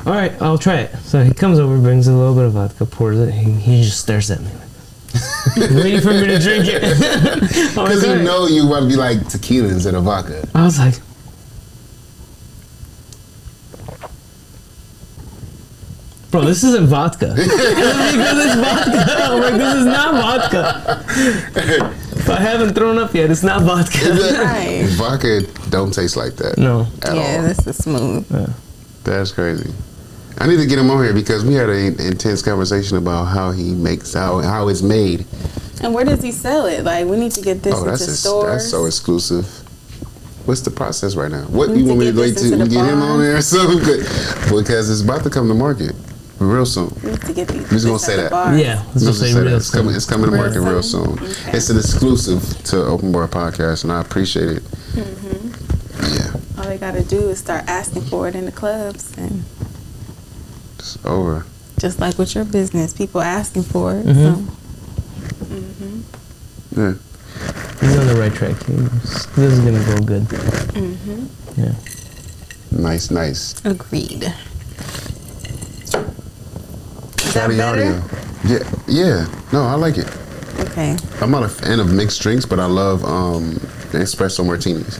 S6: all right, I'll try it. So he comes over, brings a little bit of vodka, pours it. He just stares at me, like, waiting for me to drink it.
S5: Because you know you want to be like tequila instead of vodka.
S6: I was like, bro, this isn't vodka. Because it's vodka. I'm like, this is not vodka. If I haven't thrown up yet, it's not vodka.
S4: Right.
S5: Vodka don't taste like that.
S6: No.
S5: At
S4: Yeah,
S5: all.
S4: this is smooth.
S5: That's crazy. I need to get him on here because we had an intense conversation about how he makes how it's made.
S4: And where does he sell it? Like, we need to get this into
S5: That's
S4: stores.
S5: so exclusive. What's the process right now? What
S4: We
S5: you
S4: need
S5: want me
S4: to
S5: to
S4: get
S5: wait
S4: this
S5: to
S4: into the
S5: get him
S4: bar.
S5: on there or something? Because it's about to come to market real soon.
S4: We need to get these.
S5: We're just gonna say that.
S6: Yeah, let's just say real
S5: It's coming. It's coming to
S4: Real
S5: market real
S4: soon?
S5: soon.
S4: Okay.
S5: It's an exclusive to Open Bar Podcast, and I appreciate it. Yeah,
S4: All they gotta do is start asking for it in the clubs, and
S5: it's over.
S4: just like with your business, people asking for it.
S5: Yeah.
S6: He's on the right track. This is going to go good. Yeah.
S5: Nice.
S4: So, agreed. Is that
S5: Cali
S4: better?
S5: Audio. Yeah. No, I like it.
S4: Okay.
S5: I'm not a fan of mixed drinks, but I love espresso martinis.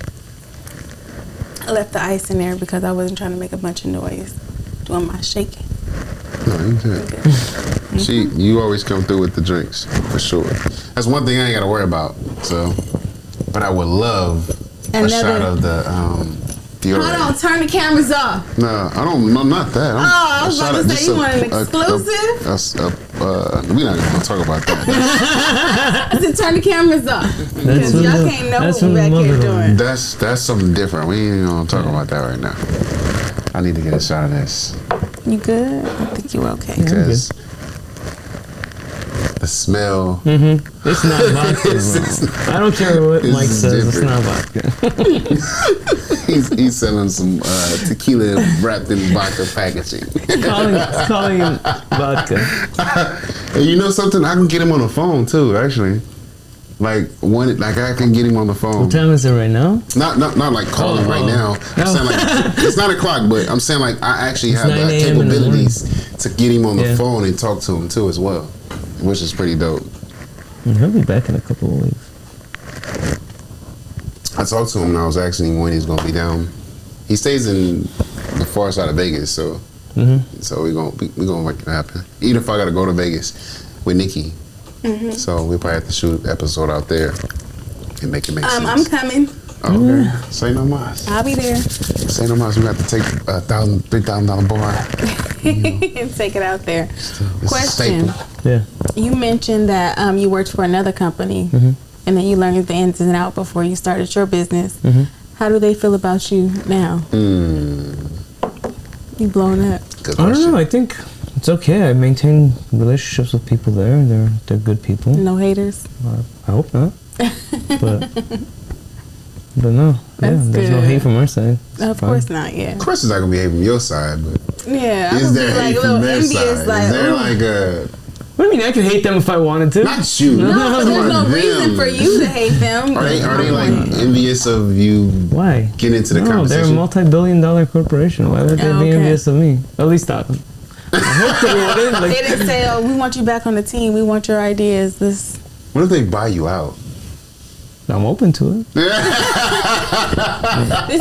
S4: I left the ice in there because I wasn't trying to make a bunch of noise doing my shaking.
S5: No, you good. You always come through with the drinks for sure. That's one thing I ain't got to worry about. So, but I would love a shot of the
S4: Hold on, turn the cameras off.
S5: No, I don't. No, not that.
S4: I was about to say, you want an exclusive?
S5: We're not gonna talk about that.
S4: I said turn the cameras off because
S6: what
S4: y'all
S6: the-
S4: can't know
S6: that's
S4: what we
S6: what
S4: back
S6: the
S4: here
S6: mother
S4: doing.
S5: That's something different. We ain't gonna talk about that right now. I need to get a shot of this
S4: You good? I think you okay.
S5: because the smell.
S6: It's not vodka, bro. I don't care what
S5: This
S6: Mike
S5: is
S6: says, it's
S5: different.
S6: not vodka.
S5: He's selling some tequila wrapped in vodka packaging.
S6: calling him vodka.
S5: And you know something? I can get him on the phone too. Actually, like I can get him on the phone.
S6: What time is it right now?
S5: Not like calling right now. I'm saying like it's 9 o'clock, but I'm saying like I actually have
S6: 9
S5: the
S6: a.m. in the
S5: capabilities to get him on the
S6: Yeah.
S5: phone and talk to him too as well, which is pretty dope.
S6: He'll be back in a couple of weeks.
S5: I talked to him and I was asking him when he's gonna be down. He stays in the far side of Vegas, so we're gonna make it happen. Even if I gotta go to Vegas with Nikki, so we probably have to shoot an episode out there and make it make sense.
S4: I'm coming.
S5: Okay, say no mas.
S4: I'll be there
S5: Say no mas. We have to take a $3,000 bar.
S4: and take it out there.
S5: It's a
S4: Question.
S5: staple.
S6: Yeah.
S4: You mentioned that you worked for another company and then you learned the ins and outs before you started your business. How do they feel about you now? You blown up.
S5: Good
S6: I don't
S5: question.
S6: know. I think it's okay. I maintain relationships with people there. They're good people.
S4: No haters.
S6: I hope not. But no.
S4: That's
S6: There's no
S4: good.
S6: hate from our side. It's
S4: Of
S6: fine.
S4: course not. Yeah.
S5: Of course, it's not gonna be hate from your side, but
S4: Yeah. I
S5: is
S4: would be
S5: there
S4: like
S5: hate
S4: a
S5: from
S4: little
S5: their
S4: envious.
S5: side?
S4: Like,
S5: Is there
S4: ooh.
S5: like a
S6: I mean, I could hate them if I wanted to.
S5: not you?
S4: No, but there's no
S5: them.
S4: reason for you to hate them.
S5: Are they like envious of you
S6: Why?
S5: getting into the
S6: No, they're a
S5: conversation?
S6: multi-billion-dollar corporation. Why would they
S4: Oh,
S6: be
S4: okay.
S6: envious of me? At least I hope they wouldn't.
S4: They
S6: Like,
S4: didn't say, "Oh, we want you back on the team. We want your ideas." This.
S5: What if they buy you out?
S6: I'm open to it.
S4: This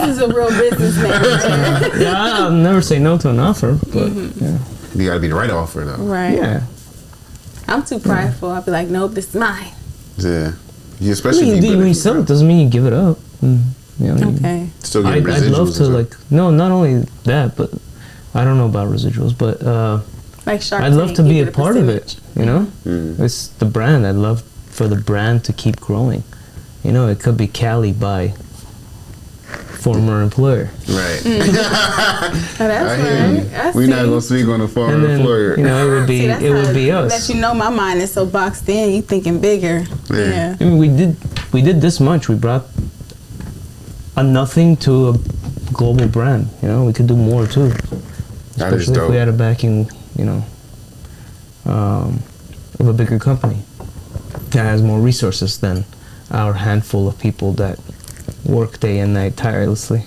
S4: is a real business manager.
S6: Yeah, I'll never say no to an offer, but yeah.
S5: You gotta be the right offer though.
S4: Right.
S6: Yeah.
S4: I'm too prideful. I'll be like, "Nope, this is mine."
S5: Yeah. You
S6: I
S5: especially
S6: mean,
S5: if you
S6: when you sell it, doesn't mean you give it up. You know, you-
S4: Okay.
S5: still getting
S6: I'd love
S5: residuals
S6: to
S5: and
S6: like not only that, but I don't know about residuals, but
S4: Like Shark
S6: I'd love
S4: Tank,
S6: to
S4: you
S6: be
S4: get
S6: a part of it.
S4: percentage.
S6: You know,
S5: Mm.
S6: it's the brand. I'd love for the brand to keep growing. You know, it could be Cali by former employer,
S5: Right.
S4: Oh, that's
S5: I hear
S4: right.
S5: you.
S4: I
S5: We're not
S4: see.
S5: gonna speak on the former
S6: and then
S5: employer.
S6: you know it would be
S4: See, that's
S6: it would be
S4: how
S6: us.
S4: Let you know my mind is so boxed in. You thinking bigger.
S5: Yeah.
S4: Yeah.
S6: I mean, we did this much. We brought a nothing to a global brand. You know, we could do more too.
S5: That is
S6: Especially if we
S5: dope.
S6: had a backing, you know, of a bigger company that has more resources than our handful of people that work day and night tirelessly.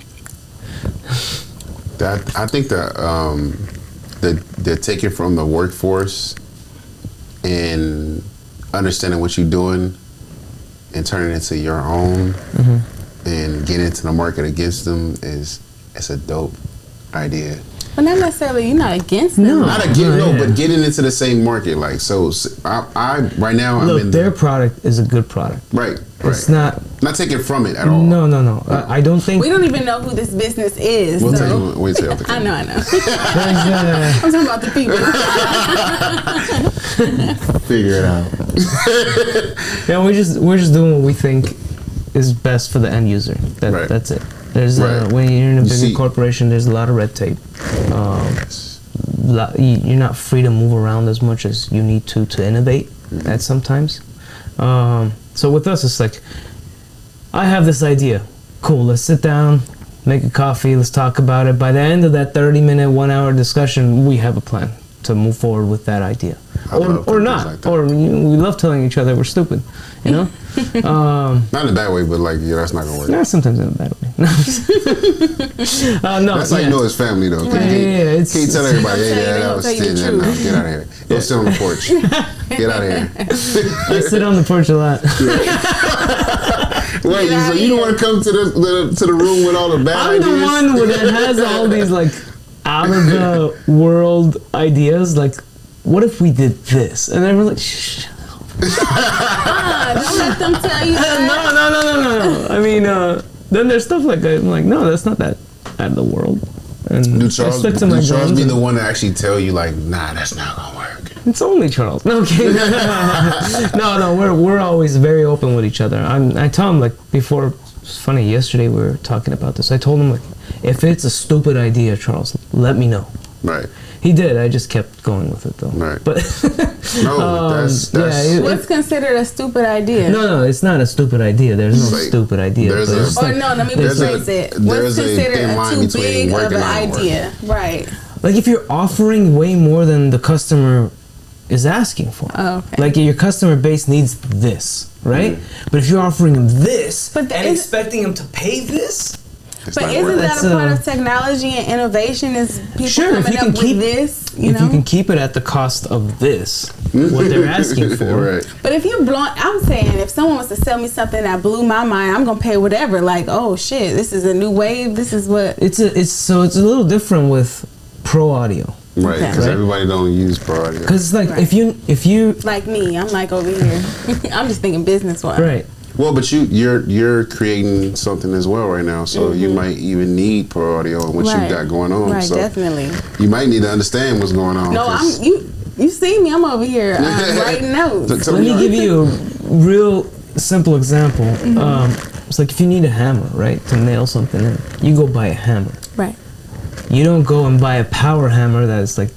S5: That I think that they're taking from the workforce and understanding what you're doing and turning it into your own and getting into the market against them it's a dope idea.
S4: But not necessarily. You're not against them.
S6: No.
S5: Not a get
S6: yeah.
S5: but getting into the same market. Like so, I right now I'm
S6: Look,
S5: in
S6: their product is a good product.
S5: right.
S6: It's
S5: Right.
S6: not.
S5: Not taking from it at all.
S6: No. I don't think.
S4: We don't even know who this business is.
S5: We'll
S4: so.
S5: tell you. We'll tell you.
S4: I know.
S6: There's,
S4: I'm talking about the people.
S5: Figure it out.
S6: yeah, we're just doing what we think is best for the end user.
S5: Right.
S6: That's it. There's
S5: Right.
S6: when you're in a
S5: You
S6: bigger
S5: see-
S6: corporation, there's a lot of red tape. You're not free to move around as much as you need to innovate at sometimes. So with us, it's like, I have this idea. Cool, let's sit down, make a coffee, let's talk about it. By the end of that 30-minute, 1-hour discussion, we have a plan to move forward with that idea.
S5: I love
S6: Or
S5: companies
S6: not.
S5: like that.
S6: Or we love telling each other we're stupid, you know?
S5: Not in a bad way, but like that's not gonna work.
S6: Nah, sometimes in a bad way. No,
S5: That's how you know it's family though. 'cause you
S6: Yeah, it's-
S5: can't tell everybody,
S4: They'll
S5: hey,
S4: tell you-
S5: Dad, I
S4: they'll
S5: was
S4: tell you the
S5: sitting there.
S4: truth.
S5: No, get out of here. Go sit on the porch. Get out of here.
S6: I sit on the porch a lot.
S5: Wait, so you don't want to come to the room with all the bad
S6: I'm
S5: ideas?
S6: the one that has all these like out of the world ideas. Like, what if we did this? And then we're like, shh.
S4: Don't let them tell you that.
S6: No. I mean, then there's stuff like I'm like, no, that's not that out of the world. And
S5: Do
S6: I
S5: Charles,
S6: stick to my
S5: do Charles
S6: guns
S5: be
S6: and-
S5: the one to actually tell you like, nah, that's not gonna work?
S6: It's only Charles. No, okay. No, we're always very open with each other. I tell him like before. It's funny. Yesterday we were talking about this. I told him like, if it's a stupid idea, Charles, let me know.
S5: Right.
S6: He did. I just kept going with it though.
S5: Right.
S6: But
S5: No, that's
S6: yeah,
S4: What's considered a stupid idea?
S6: no, it's not a stupid idea. There's no
S5: Like,
S6: stupid idea.
S5: there's
S6: but
S5: a-
S6: it's
S4: Or
S6: like,
S4: no, let me
S5: There's
S4: rephrase it.
S5: there's
S4: What's
S5: a
S4: considered
S5: thin
S4: a
S5: line
S4: too
S5: between
S4: big of
S5: working
S4: an
S5: and work.
S4: idea? Right.
S6: like if you're offering way more than the customer is asking for.
S4: Oh, okay.
S6: Like your customer base needs this, right? But if you're offering them this
S4: But
S6: and
S4: is-
S6: expecting them to pay this,
S5: It's
S4: But
S5: not
S4: isn't
S5: working.
S4: that
S6: That's,
S4: a part
S6: uh,
S4: of technology and innovation? Is people
S6: Sure, if
S4: coming
S6: you can
S4: up with
S6: keep-
S4: this? You
S6: if
S4: know.
S6: you can keep it at the cost of this, what they're asking for,
S5: Right.
S4: But if you're blowing, I'm saying if someone was to sell me something that blew my mind, I'm gonna pay whatever. Like, oh shit, this is a new wave. This is what.
S6: it's a little different with pro audio.
S5: Right,
S4: Okay.
S5: because
S6: Right.
S5: everybody don't use pro audio.
S6: Because it's like
S4: Right.
S6: if you
S4: Like me, I'm like over here. I'm just thinking business wise.
S6: right.
S5: Well, but you're creating something as well right now, so you might even need pro audio and what
S4: Mm-hmm. Right.
S5: you got going on.
S4: Right,
S5: so
S4: definitely.
S5: you might need to understand what's going on.
S4: No,
S5: 'cause-
S4: you see me. I'm over here writing notes.
S5: So
S6: Let me
S5: you-
S6: give you a real simple example. It's like if you need a hammer, right, to nail something in, you go buy a hammer.
S4: Right.
S6: You don't go and buy a power hammer that's like,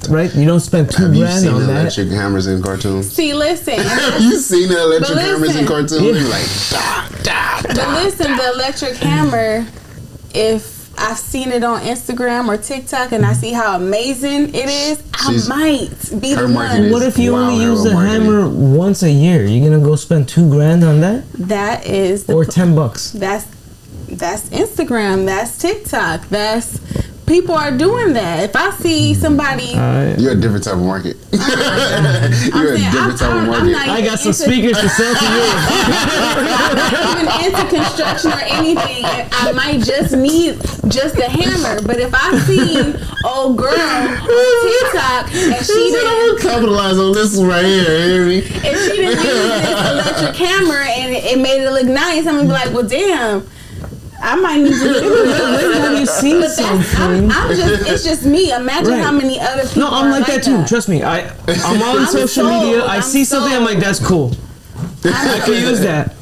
S6: right? You don't spend $2
S5: Have you
S6: grand
S5: seen
S6: on that.
S5: electric hammers in cartoons?
S4: See, listen.
S5: Have you seen the electric
S4: But
S5: hammers in
S4: listen.
S5: cartoons?
S6: Yeah.
S5: They're like, da, da,
S4: But
S5: da.
S4: listen, the electric hammer, if I've seen it on Instagram or TikTok and I see how amazing it is,
S5: She's-
S4: I might be
S5: her
S4: the
S5: marketing
S4: one.
S6: What if you
S5: Wow,
S6: only
S5: hell
S6: use the
S5: marketing.
S6: hammer once a year? You're gonna go spend $2 grand on that,
S4: That is the
S6: or $10?
S4: That's Instagram, that's TikTok, that's people are doing that. If I see somebody,
S5: You're a different type of market. You're a
S4: saying,
S5: different type of
S4: I'm
S5: market.
S4: not
S6: I got some
S4: into-
S6: speakers to sell to you.
S4: I'm not even into construction or anything. I might just need just a hammer. But if I see old girl on TikTok and she didn't
S5: capitalize on this one right here. Hear me?
S4: if she didn't use this electric hammer and it made it look nice, I'm gonna be like, well, damn, I might need to do it.
S6: When you see something,
S4: I'm just, it's just me. Imagine
S6: Right.
S4: how many other people.
S6: no, I'm
S4: are
S6: like that too. Trust me. I'm on social
S4: sold.
S6: media. I
S4: I'm
S6: see something. I'm
S4: sold.
S6: like, that's cool. I could use that.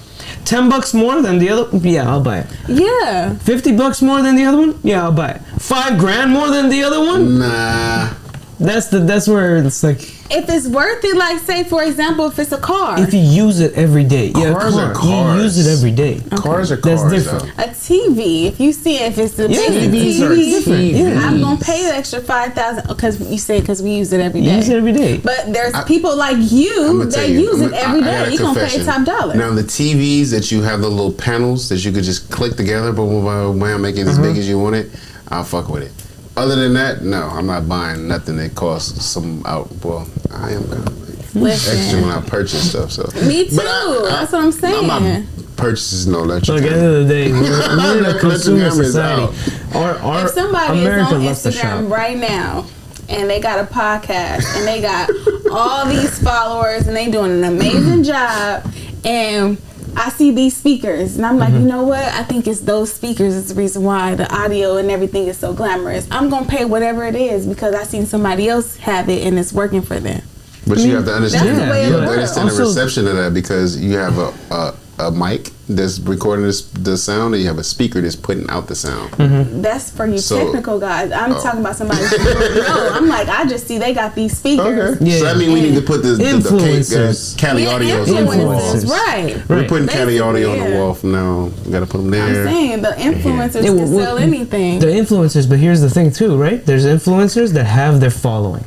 S6: $10 more than the other. Yeah, I'll buy it.
S4: Yeah.
S6: $50 more than the other one. Yeah, I'll buy it. $5 grand more than the other one.
S5: Nah.
S6: That's where it's like,
S4: If it's worth it, like say for example, if it's a car,
S6: if you use it every day. Yeah,
S5: Cars are
S6: You use it
S5: cars.
S6: every day.
S5: Cars are
S6: That's
S5: cars.
S6: different.
S5: Though.
S4: a TV, if you see if it's the
S6: Yeah,
S4: big
S5: TVs are
S4: TV,
S5: different.
S6: Yeah.
S4: I'm gonna pay the extra $5,000 because you said because we use it every
S6: You
S4: day.
S6: use it every day.
S4: But there's people like you
S5: I'ma
S4: that
S5: tell
S4: use
S5: I'ma-
S4: it every
S5: I got
S4: day.
S5: a
S4: You gonna pay
S5: confession.
S4: top dollar.
S5: Now the TVs that you have the little panels that you could just click together, but when make it as big as you want it, I'll fuck with it. Other than that, no, I'm not buying nothing that costs some out. Well, I am kind of like extra when I purchase stuff. So
S4: Me too.
S5: But
S4: That's what I'm saying.
S5: I'm not purchasing no
S6: So
S5: electric.
S6: at the end of the day, we're in a
S5: Electric
S6: consumer
S5: hammer is
S6: society. Our
S4: If somebody
S6: America
S4: is on
S6: loves to shop.
S4: Instagram right now and they got a podcast and they got all these followers and they doing an amazing job and I see these speakers and I'm like, you know what? I think it's those speakers is the reason why the audio and everything is so glamorous. I'm gonna pay whatever it is because I seen somebody else have it and it's working for them.
S5: But you have to understand.
S4: That's the way it
S5: You have to
S4: works.
S5: understand the
S6: Also-
S5: reception of that because you have a mic that's recording the sound, and you have a speaker that's putting out the sound.
S4: That's for you
S5: So-
S4: technical guys. I'm talking about somebody who don't know. I'm like, I just see they got these speakers.
S6: Yeah.
S5: So that means we need to put the
S6: Influencers.
S5: Cali
S4: Yeah,
S5: audio.
S6: Influencers.
S4: right.
S5: We're
S6: Right.
S5: putting Cali audio on the
S4: Basically,
S5: wall from now. We got to put them
S4: I'm
S5: there.
S4: saying the influencers
S6: Yeah,
S4: can sell anything.
S6: The influencers, but here's the thing too, right? There's influencers that have their following.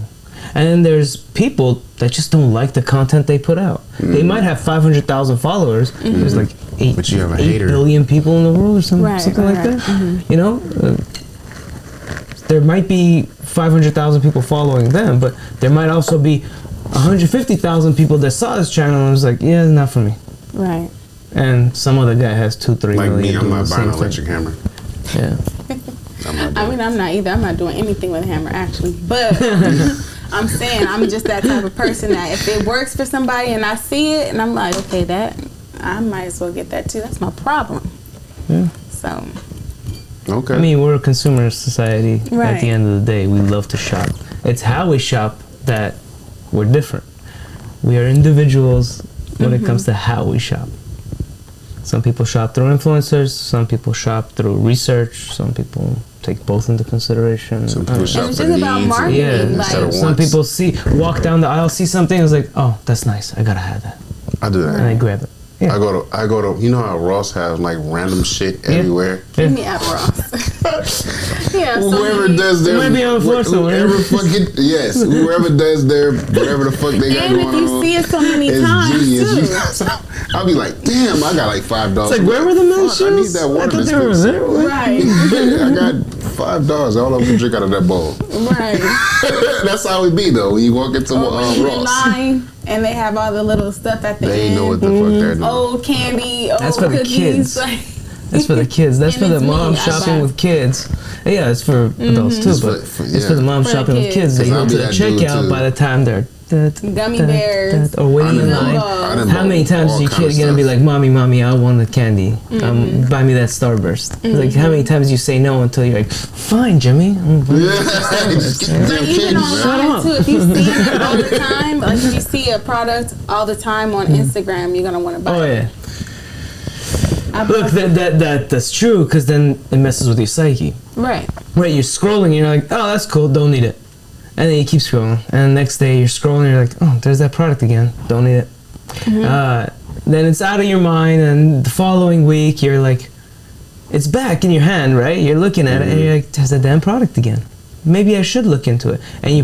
S6: And then there's people that just don't like the content they put out. They might have 500,000 followers. There's like
S5: But you have a
S6: 8
S5: hater.
S6: billion people in the world or something,
S4: Right,
S6: something
S4: right,
S6: like that.
S4: right.
S6: You know? There might be 500,000 people following them, but there might also be 150,000 people that saw this channel and was like, yeah, it's not for me.
S4: Right.
S6: And some other guy has 2-3
S5: Like
S6: million
S5: me, I'm
S6: doing
S5: not
S6: the
S5: buying
S6: same
S5: an
S6: thing.
S5: electric hammer.
S6: Yeah.
S5: I'm not
S4: I
S5: doing
S4: mean, I'm not either. I'm not doing anything with a hammer, actually. But I'm saying I'm just that type of person that if it works for somebody and I see it and I'm like, okay, that I might as well get that too. That's my problem.
S6: Yeah.
S4: So,
S5: Okay.
S6: I mean, we're a consumer society. At
S4: Right.
S6: the end of the day, we love to shop. It's how we shop that we're different. We are individuals when it comes to how we shop. Some people shop through influencers. Some people shop through research. Some people take both into consideration.
S5: Some
S6: I
S5: people
S6: don't know.
S5: shop
S4: it's
S5: for
S4: just
S5: needs
S4: about
S5: and-
S4: marketing.
S6: Yeah,
S5: instead of
S4: Like,
S6: some
S5: wants.
S6: people walk down the aisle, see something, it's like, oh, that's nice. I gotta have that,
S5: I do that.
S6: and I grab it. Yeah.
S5: I go to. You know how Ross has like random shit
S6: Yeah.
S5: everywhere.
S4: give me at Ross. Yeah, so
S5: Whoever
S4: many-
S5: does their
S6: Might be on the floor somewhere.
S5: whoever fucking yes, whoever does their whatever the fuck they got
S4: And
S5: going
S4: if you
S5: on.
S4: see it so many
S5: is
S4: times
S5: genius.
S4: too.
S5: I'll be like, damn, I got like $5.
S6: It's like, where were the men's
S5: Fuck, I need
S6: shoes?
S5: that
S6: I
S5: water
S6: thought they were
S5: dispenser.
S6: there.
S4: Right,
S5: I got $5. All of them drink out of that bowl.
S4: right.
S5: That's how it be though. When you walk into
S4: When you in
S5: Ross,
S4: line and they have all the little stuff at the
S5: they
S4: end.
S5: know what the fuck they're doing.
S4: Old candy, old
S6: That's for the
S4: cookies.
S6: kids.
S4: Like,
S6: That's for the kids. That's
S4: And
S6: for the
S4: it's
S6: mom
S4: me, I
S6: shopping
S4: buy.
S6: with kids. Yeah, it's for adults too,
S5: It's
S6: but
S5: for-
S6: it's
S5: yeah.
S6: for the mom
S4: For the
S6: shopping with
S4: kids.
S6: kids. They
S5: 'Cause
S6: go
S5: I'll
S6: to
S5: be
S6: the
S5: that dude,
S6: checkout
S5: too.
S6: by the time they're
S4: Gummy bears.
S6: or waiting
S5: I
S6: in
S5: done
S6: line.
S5: bought- I done
S6: How many
S5: bought
S6: times
S5: all
S6: is your
S5: kind of
S6: kid gonna be
S5: stuff.
S6: like, "Mommy, I want the candy. Buy me that Starburst." Like, how many times you say no until you're like, "Fine, Jimmy."
S5: Just get the
S4: But
S5: damn
S4: even
S5: candy, man.
S4: online too, if you see it all the time, like if you see a product all the time on Instagram, you're gonna want to buy
S6: Oh
S4: it.
S6: yeah. Look, that's true, because then it messes with your psyche.
S4: Right.
S6: Right, you're scrolling, and you're like, oh, that's cool, don't need it. And then you keep scrolling, and the next day you're scrolling, and you're like, oh, there's that product again, don't need it. Then it's out of your mind, and the following week you're like, it's back in your hand, right? You're looking at it, and you're like, there's that damn product again. Maybe I should look into it. And you,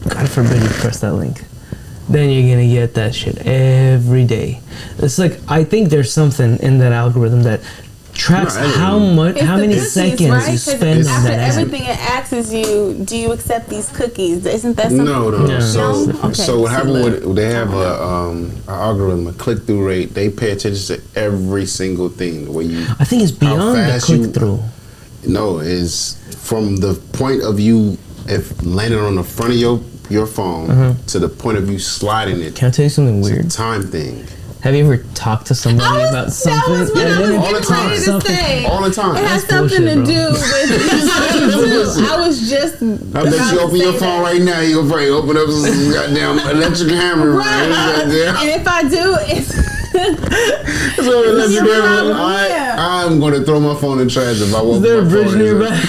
S6: God forbid, you press that link. Then you're gonna get that shit every day. It's like, I think there's something in that algorithm that tracks how many
S4: cookies,
S6: seconds
S4: right?
S6: you
S4: 'Cause
S6: spend on
S4: after
S6: that app.
S4: everything it asks you, do you accept these cookies? Isn't that something?
S5: No.
S6: Yeah.
S5: So,
S4: No? Okay.
S5: so what happened
S4: look.
S5: with they have a algorithm, a click through rate. They pay attention to every single thing. The way you,
S6: I think it's beyond the
S5: fast you-
S6: click through.
S5: no, is from the point of view if landing on the front of your phone to the point of view sliding it.
S6: Can I tell you something
S5: It's a
S6: weird?
S5: time thing.
S6: Have you ever talked to somebody about
S4: That
S6: something?
S4: was what I
S6: then
S4: was
S6: it
S5: all the
S4: getting
S5: time.
S4: ready to
S6: something-
S4: say.
S5: All the time.
S4: It has
S6: That's
S4: something to
S6: bullshit,
S4: do with I was just
S5: I bet you open your phone right now, you'll probably open up some goddamn electric hammer.
S4: Right. And if I do, it's
S5: So electric
S4: your
S5: hammer.
S4: problem, yeah.
S5: I'm going to throw my phone in trash if I won't.
S6: Is there a bridge nearby?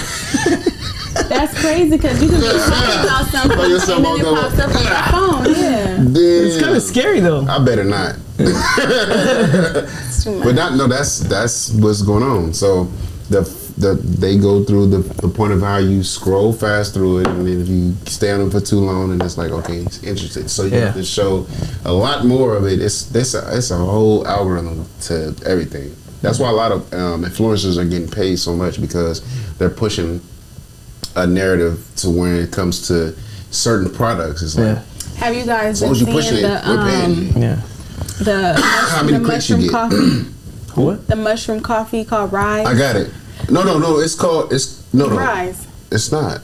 S4: that's crazy because you can be talking about something
S5: Throw yourself
S4: and then
S5: on
S4: it
S5: the-
S4: pops up on your phone. Yeah.
S6: It's kind of scary though.
S5: I better not.
S4: It's too much.
S5: But that's what's going on. So they go through the point of how you scroll fast through it, and then if you stay on it for too long, and it's like, okay, he's interested. So you have to show a lot more of it. It's a whole algorithm to everything. That's why a lot of influencers are getting paid so much, because they're pushing a narrative to when it comes to certain products. It's like,
S4: Have you guys
S5: as long
S4: been
S5: as you pushing
S4: seeing
S5: it, we're paying you.
S6: Yeah.
S4: the
S5: many
S4: the
S5: clicks you
S4: mushroom
S5: get?
S4: coffee?
S6: What?
S4: The mushroom coffee called Rise.
S5: I got it. No. No.
S4: Rise.
S5: It's not.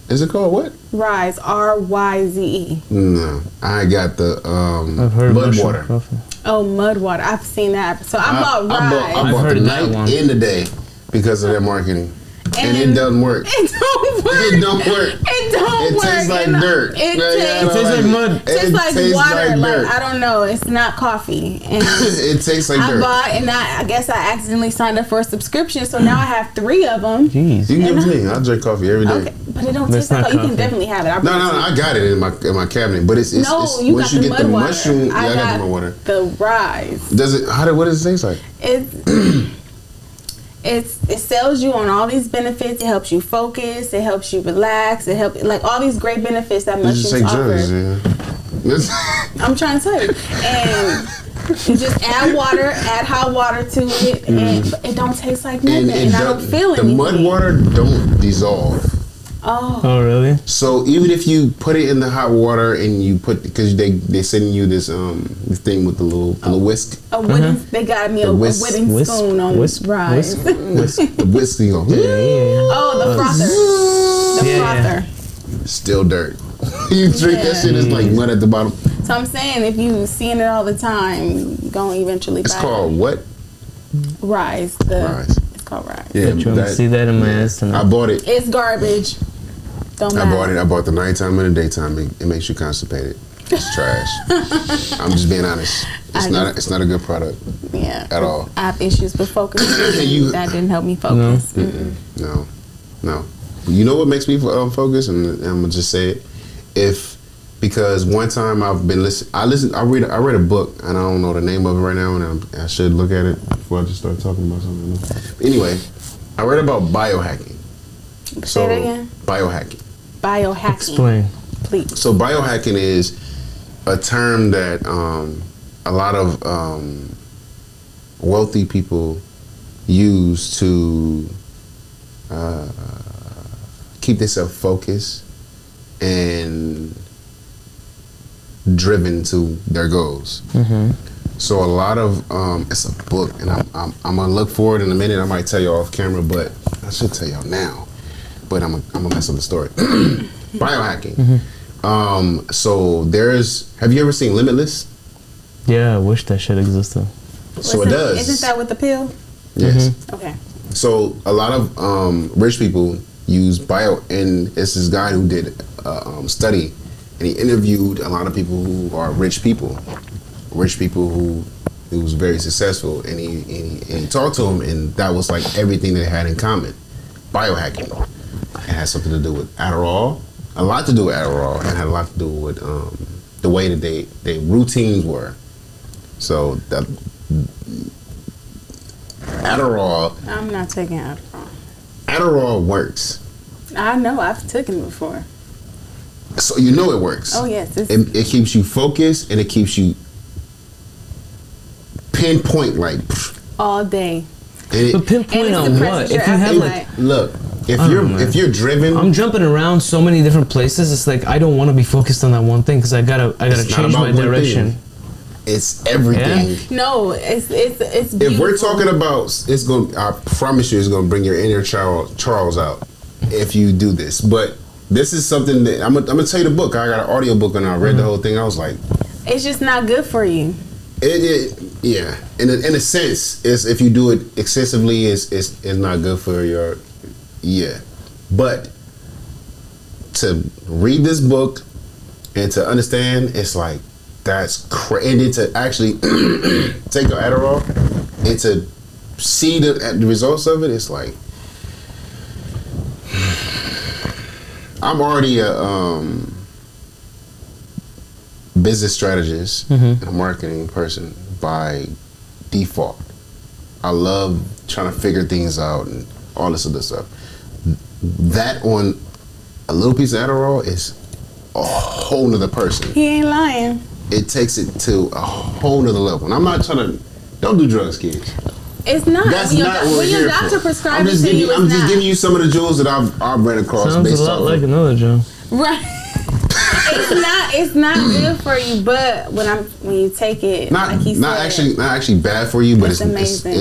S5: Is it called what?
S4: Rise. RYZE.
S5: No. I got the
S6: I've heard of
S5: mud
S6: mushroom
S5: water.
S6: coffee.
S4: Oh, mud water. I've seen that. So I bought Rise.
S5: I
S6: I've
S5: bought
S6: heard
S5: the
S6: of that
S5: night
S6: one.
S5: and the day because of their marketing. And it doesn't work.
S4: It don't work.
S5: It don't work.
S4: It don't
S5: It
S4: work.
S5: tastes like
S4: And
S5: dirt.
S4: It
S5: Yeah,
S4: tastes,
S6: tastes like mud.
S5: It
S4: tastes like
S5: tastes
S4: water.
S5: like
S4: Like,
S5: dirt.
S4: I don't know. It's not coffee. And
S5: It tastes like
S4: I
S5: dirt.
S4: bought, and I guess I accidentally signed up for a subscription, so now I have 3 of them.
S6: Jeez.
S5: You can give it to me. I drink coffee every day.
S4: Okay, but it don't
S6: But
S4: taste
S6: it's
S4: like
S6: not
S4: coffee. You can
S6: coffee.
S4: definitely have it.
S5: No, I got it in my cabinet, but it's
S4: No,
S5: it's
S4: you
S5: once
S4: got
S5: you
S4: the
S5: get the
S4: mud water.
S5: mushroom. Yeah, I got
S4: got
S5: the mud water.
S4: the Rise.
S5: Does it? What does it taste like?
S4: It sells you on all these benefits. It helps you focus. It helps you relax. It helps like all these great benefits that
S5: Did you say
S4: mushrooms
S5: drugs?
S4: offer.
S5: Yeah.
S4: I'm trying to tell you, and you just add water, add hot water to it, and it don't taste like nothing, and I don't feel
S5: the
S4: anything.
S5: mud water don't dissolve.
S4: Oh,
S6: Oh really?
S5: So even if you put it in the hot water and you put, because they sending you this thing with the little whisk,
S4: a wooden. They got me a
S5: whisk-
S4: wooden
S6: whisk-
S4: spoon on
S6: whisk-
S4: Rise.
S5: the whisk you go,
S4: Oh, the frother. The
S6: Yeah.
S4: frother.
S5: still dirt. You drink that shit, it's like mud at the bottom.
S4: So I'm saying, if you seeing it all the time, you're gonna eventually
S5: It's
S4: buy
S5: called what?
S4: Rise.
S5: Rise.
S4: It's called Rise.
S5: Yeah,
S6: Trying to see that in my ass
S5: I
S6: tonight.
S5: bought it.
S4: It's garbage. Don't buy
S5: I bought it. I bought the nighttime and the daytime. It makes you constipated. It's trash. I'm just being honest. It's not a good product
S4: Yeah.
S5: at all.
S4: I have issues with focusing. That didn't help me
S6: No.
S4: focus. Mm-mm.
S5: No. You know what makes me focus, and I'm gonna just say it. Because one time I've been listening. I read a book, and I don't know the name of it right now, and I should look at it before I just start talking about something. But anyway, I read about biohacking.
S4: Say it again.
S5: Biohacking.
S4: Biohacking.
S6: Explain.
S4: Please.
S5: So biohacking is a term that a lot of wealthy people use to keep themselves focused and driven to their goals.
S6: Mm-hmm.
S5: So a lot of it's a book, and I'm gonna look for it in a minute. I might tell you off camera, but I should tell y'all now. But I'm gonna mess up the story. Biohacking.
S6: Mm-hmm.
S5: So have you ever seen Limitless?
S6: Yeah, I wish that shit existed.
S5: So it does.
S4: Isn't that with the pill?
S5: Yes.
S4: Okay.
S5: So a lot of rich people use and it's this guy who did a study, and he interviewed a lot of people who are rich people who who was very successful, and he talked to him, and that was like everything they had in common. Biohacking. It had something to do with Adderall, a lot to do with Adderall, and had a lot to do with the way that their routines were. So that Adderall.
S4: I'm not taking Adderall.
S5: Adderall works.
S4: I know. I've taken it before.
S5: So you know it works.
S4: Oh, yes.
S5: It keeps you focused, and it keeps you pinpoint like.
S4: All day.
S6: But pinpoint
S4: And it
S6: on
S4: suppresses
S6: what?
S4: your
S6: If you have like,
S4: appetite.
S5: Look,
S6: I don't know,
S5: if you're driven,
S6: I'm jumping around so many different places. It's like I don't want to be focused on that one thing because I gotta
S5: It's not
S6: change
S5: about
S6: my
S5: one
S6: direction.
S5: it's everything.
S4: No, it's beautiful.
S5: If we're talking about, it's going. I promise you, it's going to bring your inner Charles out if you do this. But this is something that I'm gonna tell you the book. I got an audio book and I read the whole thing. I was like,
S4: It's just not good for you.
S5: yeah. In a sense, is if you do it excessively, it's not good for your, yeah. But to read this book and to understand, it's like that's crazy. And then to actually take your Adderall and to see the results of it, it's like I'm already a business strategist and a marketing person by default. I love trying to figure things out and all this other stuff. That on a little piece of Adderall is a whole nother person.
S4: He ain't lying.
S5: It takes it to a whole nother level. And I'm not trying to, don't do drugs, kids.
S4: It's not.
S5: That's
S4: when
S5: not what
S4: when
S5: we're
S4: your
S5: here
S4: doctor
S5: for.
S4: prescribes
S5: I'm
S4: it
S5: just
S4: to
S5: giving
S4: you,
S5: you,
S4: it's
S5: I'm just
S4: not.
S5: giving you some of the jewels that I've ran across
S6: Sounds
S5: based
S6: a lot
S5: off
S6: like
S5: of.
S6: another Joe.
S4: Right. It's not good for you, but when you take it,
S5: Not
S4: like he
S5: not
S4: said,
S5: actually bad for you, but
S4: It's amazing.
S5: It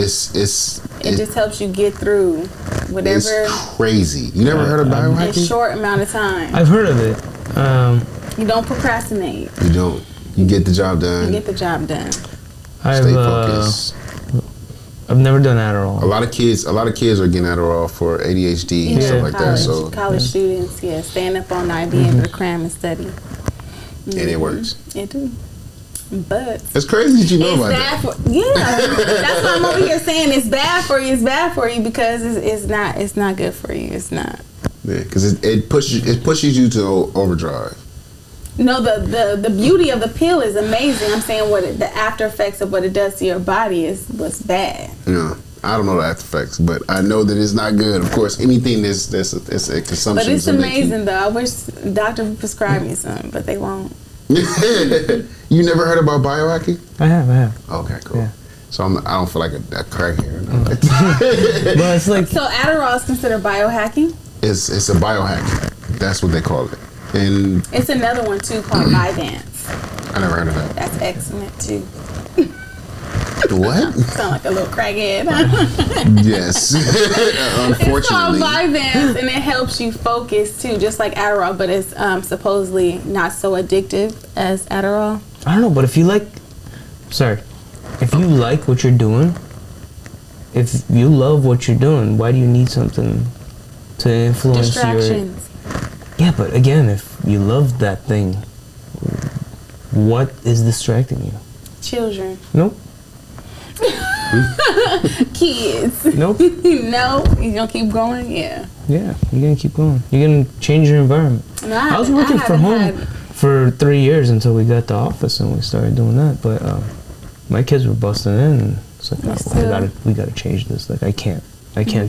S4: it just helps you get through whatever
S5: it's crazy. You never heard of
S4: in a
S5: biohacking?
S4: short amount of time.
S6: I've heard of it.
S4: You don't procrastinate.
S5: You don't. You get the job
S4: You
S5: done.
S4: get the job done.
S5: Stay focused.
S6: I've never done Adderall.
S5: A lot of kids are getting Adderall for ADHD and stuff like that. So
S4: college students, stand up all night, be able to cram and study.
S5: and it works.
S4: It do. But
S5: It's crazy that you know
S4: it's
S5: about
S4: bad
S5: that.
S4: for that's why I'm over here saying it's bad for you. It's bad for you because it's not good for you. It's not.
S5: Yeah, because it pushes you to overdrive.
S4: No, the beauty of the pill is amazing. I'm saying the after effects of what it does to your body is what's bad.
S5: Yeah, I don't know the after effects, but I know that it's not good. Of course, anything that's a consumption.
S4: But it's
S5: so they keep-
S4: amazing though. I wish doctor would prescribe me some, but they won't.
S5: You never heard about biohacking?
S6: I have.
S5: Okay, cool.
S6: Yeah.
S5: So I don't feel like a crackhead.
S6: But it's like
S4: So Adderall is considered biohacking.
S5: It's a biohack. That's what they call it. And
S4: It's another one too called Vyvanse.
S5: I never heard of that.
S4: That's excellent too.
S5: What?
S4: Sound like a little crackhead.
S5: Yes.
S4: It's called
S5: Unfortunately.
S4: Vyvanse, and it helps you focus too, just like Adderall, but it's supposedly not so addictive as Adderall.
S6: I don't know, but if you like what you're doing, if you love what you're doing, why do you need something to influence your?
S4: Distractions.
S6: Yeah, but again, if you love that thing, what is distracting you?
S4: Children.
S6: Nope.
S4: Kids.
S6: Nope.
S4: No, you gonna keep going? Yeah.
S6: Yeah, you're gonna keep going. You're gonna change your environment.
S4: No,
S6: I was working from
S4: haven't
S6: home
S4: had-
S6: for 3 years until we got the office and we started doing that. But my kids were busting in, and it's like,
S4: Still.
S6: we gotta change this. Like I can't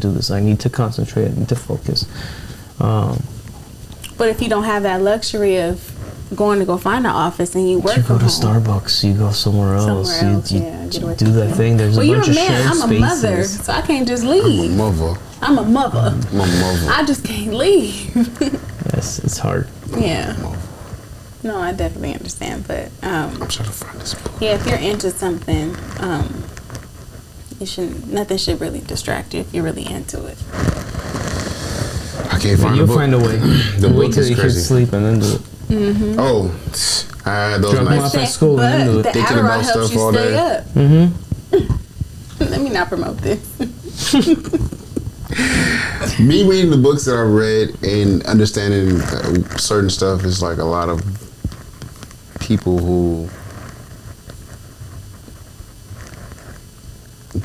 S6: do this. I need to concentrate. I need to focus.
S4: But if you don't have that luxury of going to go find an office and you work
S6: You go
S4: from
S6: to
S4: home.
S6: Starbucks. You go somewhere else.
S4: Somewhere else,
S6: you
S4: yeah, get away
S6: do
S4: from
S6: that
S4: it.
S6: thing. There's
S4: Well,
S6: a
S4: you're
S6: bunch
S4: a
S6: of
S4: man.
S6: shared
S4: I'm a
S6: spaces.
S4: mother, so I can't just
S5: I'm a
S4: leave.
S5: mother.
S4: I'm a mother.
S5: I'm a mother.
S4: I just can't leave.
S6: Yes, it's hard.
S4: Yeah. No, I definitely understand, but
S5: I'm trying to find this book.
S4: yeah, if you're into something, nothing should really distract you if you're really into it.
S5: I can't
S6: But
S5: find the
S6: you'll
S5: book.
S6: find a way.
S5: The
S6: Wait
S5: book
S6: till
S5: is
S6: your kids
S5: crazy.
S6: sleep and then do it.
S5: Oh, I had those
S6: Drop 'em
S5: nights.
S6: off at school and then do it.
S4: the
S5: Thinking
S4: Adderall
S5: about
S4: helps
S5: stuff
S4: you
S5: all
S4: stay
S5: day.
S4: up.
S6: Mm-hmm.
S4: Let me not promote this.
S5: Me reading the books that I read and understanding certain stuff is like a lot of people who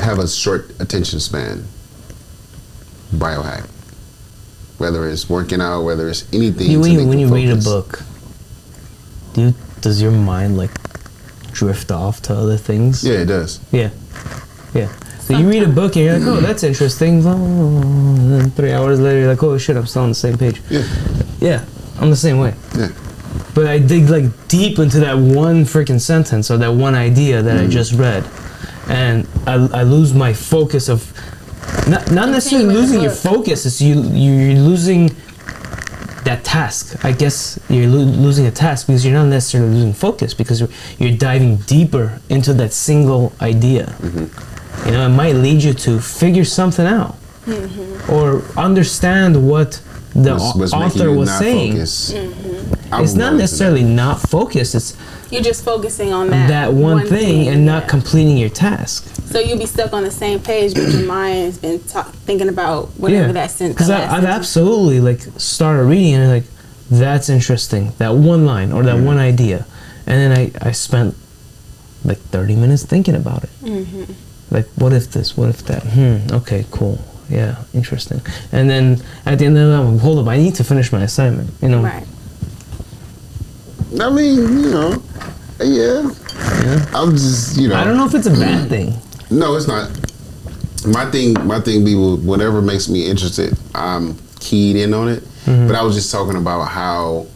S5: have a short attention span, biohack. Whether it's working out, whether it's anything.
S6: When you read a
S5: focus.
S6: book, does your mind like drift off to other things?
S5: Yeah, it does.
S6: Yeah. So you read a book and you're like, oh, that's interesting. And then 3 hours later, you're like, oh shit, I'm still on the same page. Yeah, I'm the same way.
S5: Yeah.
S6: But I dig like deep into that one freaking sentence or that one idea that I just read, and I lose my focus of not necessarily
S4: with the
S6: losing your
S4: book.
S6: focus. It's you're losing that task. I guess you're losing a task because you're not necessarily losing focus because you're diving deeper into that single idea. You know, it might lead you to figure something out or understand what the
S5: What's making
S6: author
S5: you
S6: was
S5: not
S6: saying.
S5: focus. I
S6: It's
S5: would
S6: not
S5: want to
S6: necessarily not focused. It's
S4: You're just focusing on that
S6: one thing and not
S4: yeah.
S6: completing your task.
S4: So you'll be stuck on the same page, but your mind has been thinking about whatever that sentence.
S6: Because I've absolutely like started reading and like that's interesting. That one line or that one idea, and then I spent like 30 minutes thinking about it. Like what if this? What if that? Okay, cool. Yeah, interesting. And then at the end of the day, hold up, I need to finish my assignment. You know.
S4: Right.
S5: I mean, you know, yeah. I'm just, you know.
S6: I don't know if it's a bad thing.
S5: No, it's not. My thing be whatever makes me interested, I'm keyed in on it. But I was just talking about how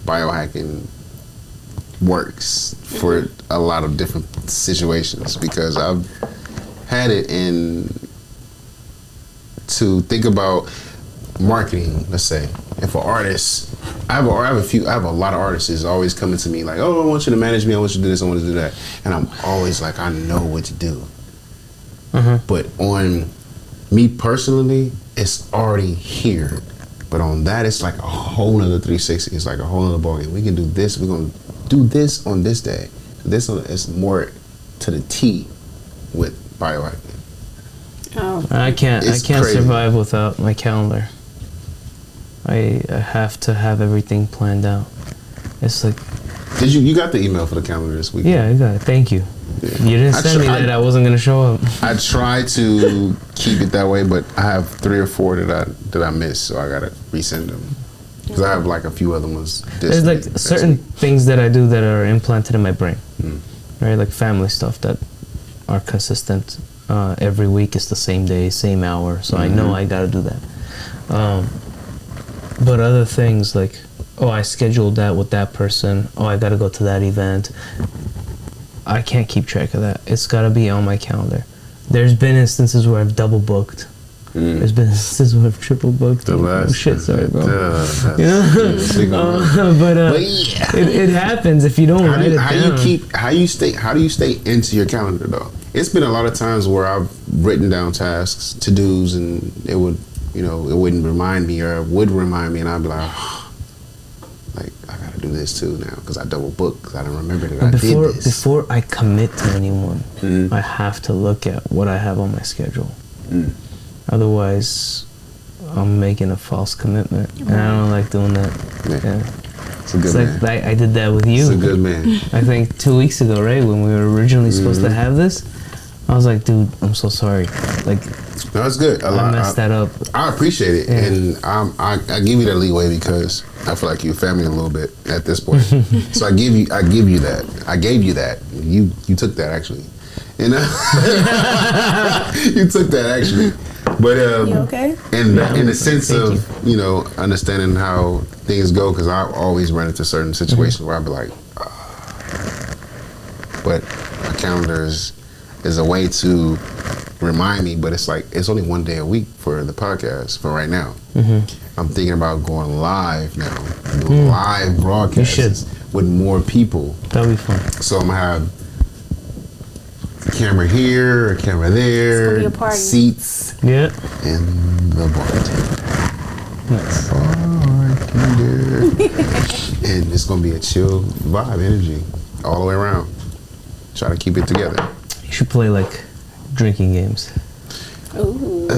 S5: biohacking works for a lot of different situations because I've had it in to think about marketing, let's say. If an artist, I have a lot of artists is always coming to me like, oh, I want you to manage me, I want you to do this, I want you to do that. And I'm always like, I know what to do. But on me personally, it's already here. But on that, it's like a whole nother 360. It's like a whole nother ballgame. We can do this. We're going to do this on this day. It's more to the T with biohacking.
S4: Oh.
S6: I can't
S5: Crazy.
S6: survive without my calendar. I have to have everything planned out. It's like,
S5: Did you got the email for the calendar this week?
S6: yeah, I got it. Thank you.
S5: Yeah.
S6: You didn't send me that, I wasn't gonna show up.
S5: I try to keep it that way, but I have 3 or 4 that I missed, so I gotta resend them. Because I have like a few other ones.
S6: There's like certain things that I do that are implanted in my brain, right? Like family stuff that are consistent. Every week is the same day, same hour, so I know I gotta do that. But other things like, oh, I scheduled that with that person. Oh, I gotta go to that event. I can't keep track of that. It's gotta be on my calendar. There's been instances where I've double booked. There's been instances where I've triple booked.
S5: The last
S6: Oh shit, sorry, bro.
S5: you
S6: know? But
S5: yeah.
S6: it happens if you don't write it down.
S5: How do you stay into your calendar though? It's been a lot of times where I've written down tasks, to dos, and it wouldn't remind me, or it would remind me, and I'd be like, I gotta do this too now because I double booked because I don't remember that I did this.
S6: Before I commit to anyone, I have to look at what I have on my schedule. Otherwise, I'm making a false commitment, and I don't like doing that. Yeah.
S5: It's a good
S6: It's
S5: man.
S6: like I did that with you.
S5: It's a good man.
S6: I think 2 weeks ago, right, when we were originally supposed to have this, I was like, dude, I'm so sorry. Like,
S5: No, it's good.
S6: I messed that up.
S5: I appreciate it,
S6: Yeah.
S5: and I give you that leeway because I feel like you're family a little bit at this point. So I give you that. I gave you that. You took that actually, and you took that actually. But
S4: You okay?
S5: in the sense
S6: Thank
S5: of understanding how things go, because I always run into certain situations where I'd be like, but my calendar is a way to remind me, but it's like it's only 1 day a week for the podcast for right now. I'm thinking about going live now, doing live broadcasts with more people.
S6: That'll be fun.
S5: So I'm gonna have a camera here, a camera
S4: It's
S5: there,
S4: gonna be a party.
S5: seats,
S6: Yeah.
S5: and the bartender.
S6: Nice.
S5: Bartender. And it's gonna be a chill vibe, energy all the way around. Try to keep it together.
S6: You should play like drinking games.
S4: Ooh.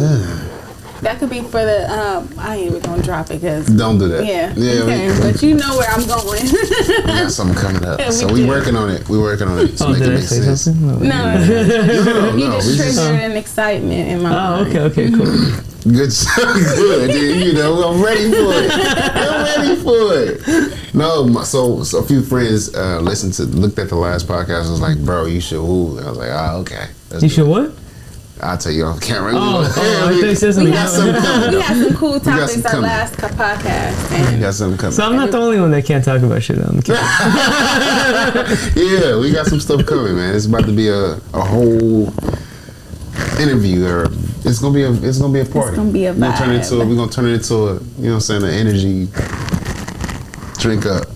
S4: That could be for the. I ain't even gonna drop it because.
S5: Don't do that.
S4: Yeah.
S5: Yeah.
S4: Okay. But you know where I'm going.
S5: We got something coming up.
S4: Yeah,
S5: So
S4: we
S5: we
S4: do.
S5: working on it. We working on it. To
S6: Oh,
S5: make it
S6: did I
S5: make
S6: say
S5: sense.
S6: something?
S4: No.
S5: No,
S4: You
S5: no.
S4: just
S5: We just
S4: triggered an excitement in my
S6: Oh,
S4: mind.
S6: okay, cool.
S5: good. Good. Dude. You know, I'm ready for it. I'm ready for it. No, so a few friends looked at the last podcast. and was like, bro, you should. Ooh. I was like, okay. Let's
S6: You
S5: do
S6: should
S5: it.
S6: what?
S5: I'll tell you off camera.
S6: Oh, I thought you said
S4: We
S6: something
S4: had
S6: else.
S4: some,
S5: coming
S4: we
S5: up.
S4: had some cool
S5: got
S4: topics
S5: some
S4: our
S5: coming.
S4: last podcast.
S5: We
S4: And
S5: got something coming.
S6: So I'm not the only one that can't talk about shit on the camera.
S5: Yeah, we got some stuff coming, man. It's about to be a whole interview, or it's gonna be a party.
S4: gonna be a
S5: We're gonna turn it
S4: vibe.
S5: into we're gonna turn it into a, you know what I'm saying, an energy drink up.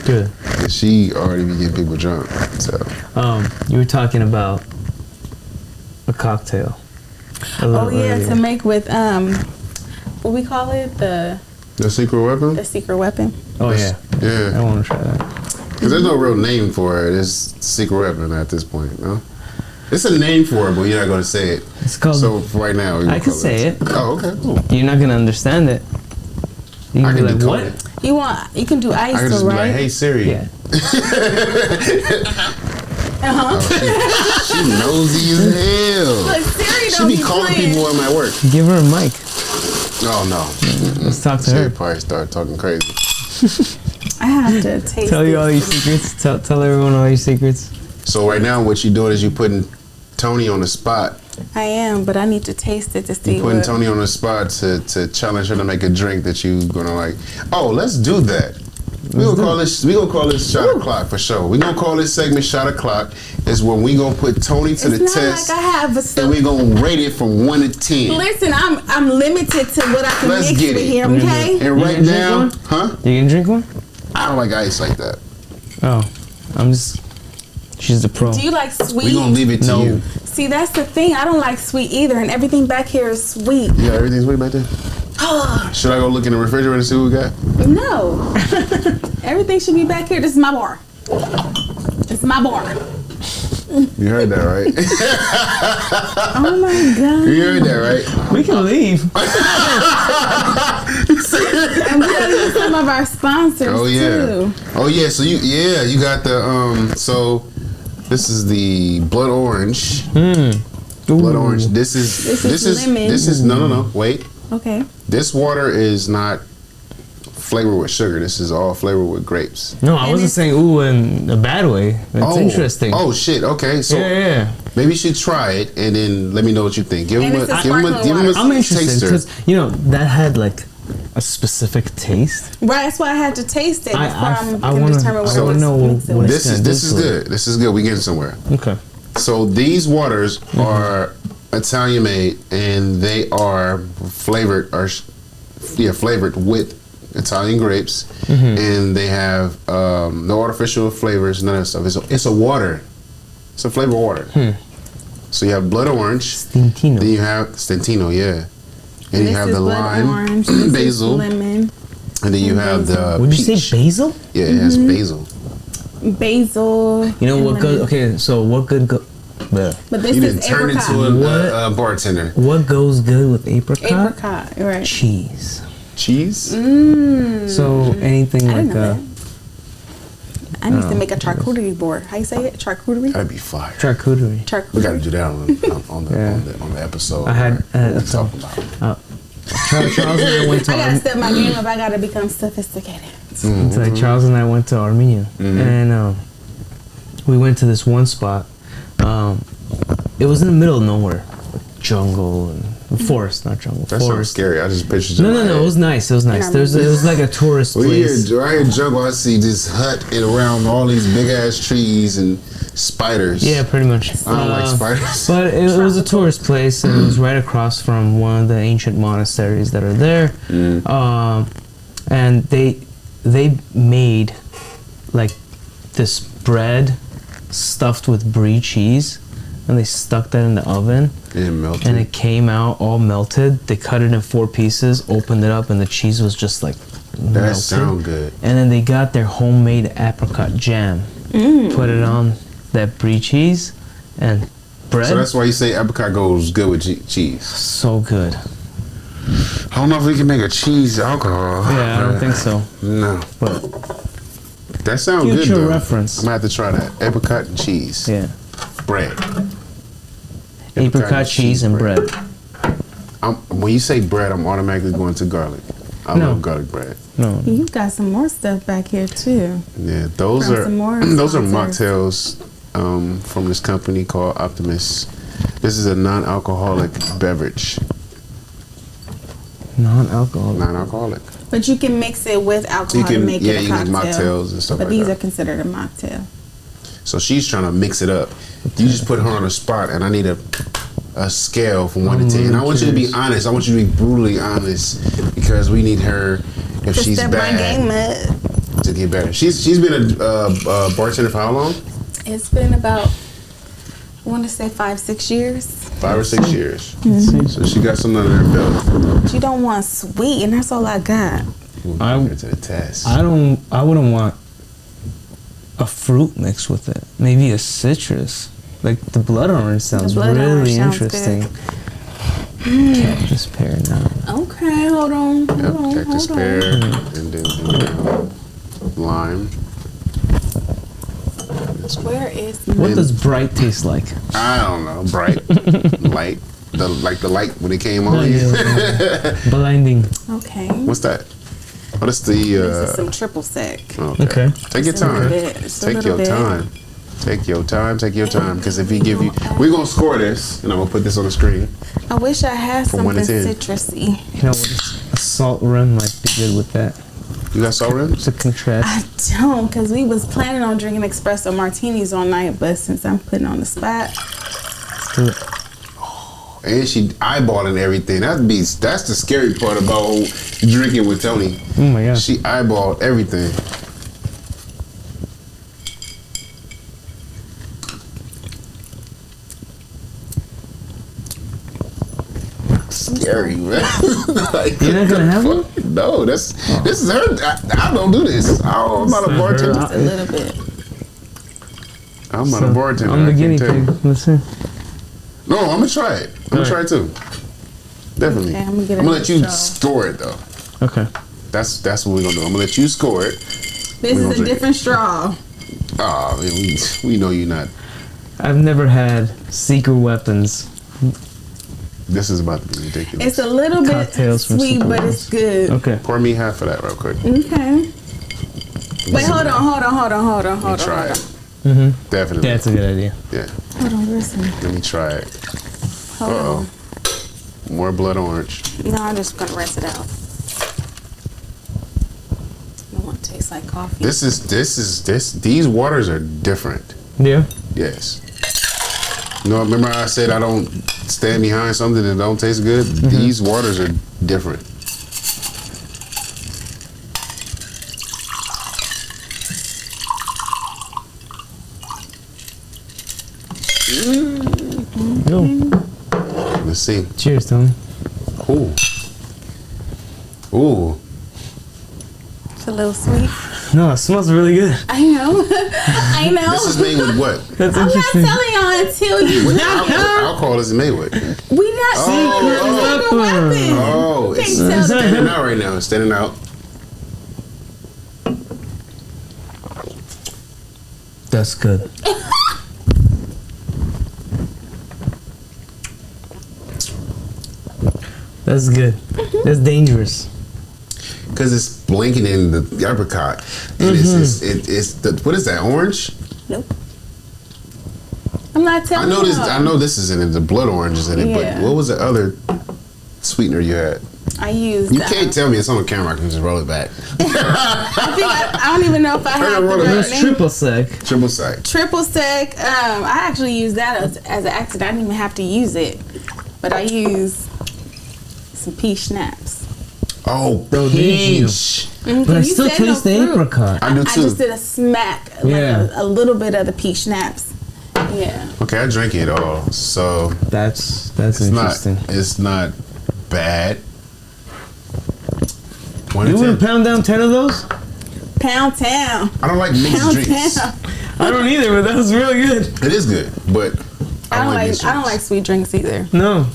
S6: Good.
S5: And she already be getting people drunk. So
S6: You were talking about a cocktail. A
S4: oh
S6: little
S4: yeah,
S6: earlier.
S4: to make with what we call it, the
S5: secret weapon.
S4: secret weapon.
S6: Oh yeah. I
S5: Yeah,
S6: want to try that.
S5: because there's no real name for it. It's secret weapon at this point. No, it's a name for it, but you're not gonna say it.
S6: It's called.
S5: So for right now, we're gonna
S6: I can
S5: call
S6: say it.
S5: Oh, okay, cool.
S6: You're not gonna understand it. You
S5: I
S6: can be
S5: can
S6: like,
S5: decode
S6: what?
S5: it.
S4: You can do
S5: I
S4: ice,
S5: can just
S4: though,
S5: be
S4: right?
S5: like, hey Siri.
S6: Yeah.
S5: She nosy as hell.
S4: Look, Siri
S5: She
S4: don't
S5: be
S4: be
S5: calling
S4: playing.
S5: people when I'm at work.
S6: Give her a mic.
S5: Oh no.
S6: Let's talk to
S5: Siri
S6: her.
S5: probably start talking crazy.
S4: I have to taste
S6: Tell you all your
S4: this.
S6: secrets. Tell everyone all your secrets.
S5: So right now, what you're doing is you're putting Tony on the spot.
S4: I am, but I need to taste it to see
S5: You're putting
S4: what.
S5: Tony on the spot to challenge her to make a drink that you gonna like. Oh, let's do that. We gonna call this shot o'clock for sure. We gonna call this segment shot o'clock. Is when we gonna put Tony to
S4: It's
S5: the
S4: not
S5: test,
S4: like I have a
S5: and we gonna rate it from 1 to 10.
S4: Listen, I'm limited to what I can
S5: Let's
S4: mix
S5: get
S4: with
S5: it.
S4: here, okay?
S5: And
S6: You
S5: right
S6: gonna drink
S5: now,
S6: one?
S5: huh?
S6: You gonna drink one?
S5: I don't like ice like that.
S6: Oh, I'm just. She's the pro.
S4: Do you like sweet?
S5: We gonna leave it to
S6: No.
S5: you.
S4: See, that's the thing. I don't like sweet either, and everything back here is sweet.
S5: Yeah, everything's way back there. Should I go look in the refrigerator and see what we got?
S4: No. Everything should be back here. This is my bar. It's my bar.
S5: You heard that, right?
S4: Oh my God.
S5: You heard that, right?
S6: We can leave.
S4: And we gotta use some of our sponsors
S5: Oh yeah.
S4: too.
S5: Oh yeah. So you got the So this is the blood orange. Blood orange. This is
S4: lemon.
S5: no. Wait.
S4: Okay.
S5: This water is not flavored with sugar. This is all flavored with grapes.
S6: No, I
S4: And
S6: wasn't
S4: it's-
S6: saying ooh in a bad way. It's interesting.
S5: Oh shit. Okay. So
S6: yeah.
S5: maybe you should try it and then let me know what you think. Give
S4: And
S5: him
S4: it's a
S5: give him
S4: sparkling water.
S6: I'm interested
S5: taster.
S6: because that had like a specific taste.
S4: Right. That's why I had to taste it.
S6: I
S4: can
S6: wanna-
S4: determine what
S6: I wanna
S4: it
S6: know
S4: was mixed
S6: what
S4: with.
S6: it's
S5: This
S6: gonna
S5: is
S6: do for
S5: good. This is good. We getting somewhere.
S6: Okay.
S5: So these waters are Italian made, and they are flavored flavored with Italian grapes, and they have no artificial flavors, none of that stuff. It's a water. It's a flavored water. So you have blood orange.
S6: Stintino.
S5: Then you have Stintino, yeah. And you
S4: This
S5: have
S4: is
S5: the
S4: blood
S5: lime,
S4: orange, this is
S5: basil, and
S4: lemon,
S5: then you have the
S6: Would you
S5: peach.
S6: say basil?
S5: Yeah, it has basil.
S4: basil.
S6: You know
S4: and
S6: what
S4: lemon.
S6: goes? Okay, so what good go? bleh.
S4: But this
S5: You
S4: is
S5: didn't turn
S4: apricot.
S5: into
S6: What?
S5: a bartender.
S6: What goes good with apricot?
S4: Apricot, right?
S5: Cheese?
S6: Cheese.
S4: I
S6: So anything
S4: didn't
S6: like
S4: know that. I need to make a charcuterie board. How you say it? Charcuterie.
S5: That'd be fire.
S6: charcuterie.
S4: Charcuterie.
S5: We got to do that on the episode.
S6: I had-
S5: where we
S6: so-
S5: talk about.
S6: Charles and I went to
S4: I gotta step my game up. I gotta become sophisticated.
S6: It's like Charles and I went to Armenia, and we went to this one spot. It was in the middle of nowhere, like jungle and forest, not jungle.
S5: That sounds
S6: forest.
S5: scary. I just pictured it.
S6: No,
S5: in
S6: no,
S5: my
S6: no. It
S5: head.
S6: was nice. It was nice. It was like a tourist
S5: Well,
S6: place.
S5: here, right in jungle, I see this hut and around all these big ass trees and spiders.
S6: Yeah, pretty much.
S5: I don't like spiders.
S6: But it was a tourist place, and it was right across from one of the ancient monasteries that are there. And they made like this bread stuffed with brie cheese, and they stuck that in the oven,
S5: It melted.
S6: and it came out all melted. They cut it in 4 pieces, opened it up, and the cheese was just like
S5: That
S6: melted.
S5: sound good.
S6: And then they got their homemade apricot jam, put it on that brie cheese, and bread.
S5: So that's why you say apricot goes good with cheese.
S6: So good.
S5: I don't know if we can make a cheese alcohol.
S6: Yeah, I don't think so.
S5: No.
S6: But
S5: That sounds good
S6: future
S5: though.
S6: reference.
S5: I'm gonna have to try that. Apricot and cheese.
S6: Yeah.
S5: Bread.
S6: Apricot cheese and bread.
S5: When you say bread, I'm automatically going to garlic. I
S6: No.
S5: love garlic bread.
S6: No.
S4: You got some more stuff back here too.
S5: Yeah, those
S4: From
S5: are
S4: some more
S5: those are
S4: sponsors.
S5: mocktails from this company called Optimus. This is a non-alcoholic beverage.
S6: Non-alcoholic.
S5: Non-alcoholic.
S4: But you can mix it with alcohol
S5: You can
S4: to make
S5: yeah,
S4: it a
S5: you
S4: cocktail.
S5: make mocktails and stuff
S4: But
S5: like
S4: these
S5: that.
S4: are considered a mocktail.
S5: So she's trying to mix it up. You just put her on a spot, and I need a scale from 1 to 10. And I want you to be
S6: curious.
S5: honest. I want you to be brutally honest because we need her if
S4: To
S5: she's
S4: step my game
S5: bad
S4: up.
S5: to get better. She's been a bartender for how long?
S4: It's been about, I want to say 5-6 years.
S5: 5 or 6 years.
S4: Mm-hmm.
S5: So she got something under her belt.
S4: But you don't want sweet, and that's all I got.
S5: We'll
S6: I-
S5: get her to the test.
S6: I wouldn't want a fruit mixed with it. Maybe a citrus. Like the blood orange sounds
S4: blood
S6: really
S4: orange sounds
S6: interesting. Cactus pear now.
S4: Okay, hold on.
S5: Yep,
S4: Hold on.
S5: cactus
S4: Hold
S5: pear,
S4: on.
S5: and then lime.
S4: Where is
S6: What does bright taste like?
S5: I don't know, bright, light, the light when it came on.
S6: Blinding.
S4: Okay.
S5: What's that? Oh, that's
S4: This is
S5: the.
S4: some triple sec.
S6: Okay.
S5: Take your
S4: Just a little
S5: time.
S4: bit, just a
S5: Take
S4: little
S5: your
S4: bit.
S5: time. Take your time. Take your time. Because if we give you, we're gonna score this, and I'm gonna put this on the screen.
S4: I wish I had
S5: From 1
S4: something
S5: to 10.
S4: citrusy.
S6: You know what? A salt rim might be good with that.
S5: You got salt rims?
S6: To contrast.
S4: I don't, because we was planning on drinking espresso martinis all night, but since I'm putting on the spot,
S6: Let's do it.
S5: And she eyeballing everything. That's the scary part about drinking with Tony.
S6: Oh my gosh.
S5: She eyeballed everything. Scary, man. Like,
S6: You're not gonna have one?
S5: No, this is her. I don't do this. I'm not a bartender.
S4: just a little bit.
S5: I'm not a bartender.
S6: I'm the
S5: I
S6: guinea
S5: can't tell
S6: pig.
S5: you.
S6: Let's see.
S5: No, I'm gonna try it. I'm gonna try it too. Definitely.
S4: Okay, I'm gonna get
S5: I'm gonna
S4: a
S5: let you
S4: straw.
S5: score it though.
S6: Okay.
S5: That's what we're gonna do. I'm gonna let you score it.
S4: This
S5: gonna
S4: is a
S5: drink it.
S4: different straw.
S5: Oh, we know you're not.
S6: I've never had secret weapons.
S5: This is about to be ridiculous.
S4: It's a little bit
S6: Cocktails from
S4: sweet,
S6: Super
S4: but
S6: Bowls.
S4: it's good.
S6: Okay.
S5: Pour me half of that real quick.
S4: Okay. Wait, hold on.
S5: Try it.
S6: Mm-hmm.
S5: Definitely.
S6: Yeah, it's a good idea.
S5: Yeah.
S4: Hold on, listen.
S5: Let me try it.
S4: Hold
S5: Uh-oh. More blood orange.
S4: on. No, I'm just gonna rinse it out. I don't want to taste like coffee.
S5: These waters are different.
S6: Yeah.
S5: Yes. You know, remember I said I don't stand behind something that don't taste good? These waters are different.
S6: Yo.
S5: Let's see.
S6: Cheers, Tony.
S5: Ooh. Ooh.
S4: It's a little sweet.
S6: No, it smells really good.
S4: I know. I know.
S5: This is made with what?
S6: That's
S4: I'm not
S6: interesting.
S4: telling y'all until you
S5: What
S4: know.
S5: alcohol is it made with?
S4: We not
S6: Secret
S4: secret
S6: weapon.
S4: weapon.
S5: Oh, it's
S4: Can't tell them.
S5: standing out right now. It's standing out.
S6: That's good. That's good. That's dangerous.
S5: Because it's blinking in the apricot. And it's the, what is that, orange?
S4: Nope. I'm not telling you.
S5: I know this is in it. The blood orange is in it.
S4: Yeah.
S5: But what was the other sweetener you had?
S4: I used.
S5: You can't tell me it's on the camera. I can just roll it back.
S4: I don't even know if I have the
S5: roll it
S4: right
S5: back.
S6: That's
S4: name.
S6: triple sec.
S5: Triple sec.
S4: Triple sec. I actually used that as an accident. I didn't even have to use it, but I used some pea schnapps.
S5: Oh,
S6: Oh, did you?
S5: peach.
S6: But I still taste the apricot.
S5: I do
S4: I
S5: too.
S4: just did a smack, like
S6: Yeah.
S4: a little bit of the pea schnapps. Yeah.
S5: Okay, I drink it all. So
S6: That's
S5: it's
S6: interesting.
S5: it's not bad. 1
S6: You
S5: to
S6: wouldn't
S5: 10.
S6: pound down 10 of those?
S4: Pound town.
S5: I don't like mixed
S4: Pound
S5: drinks.
S4: town.
S6: I don't either, but that was really good.
S5: It is good, but
S4: I don't
S5: mixed
S4: like
S5: drinks.
S4: sweet drinks either.
S6: No.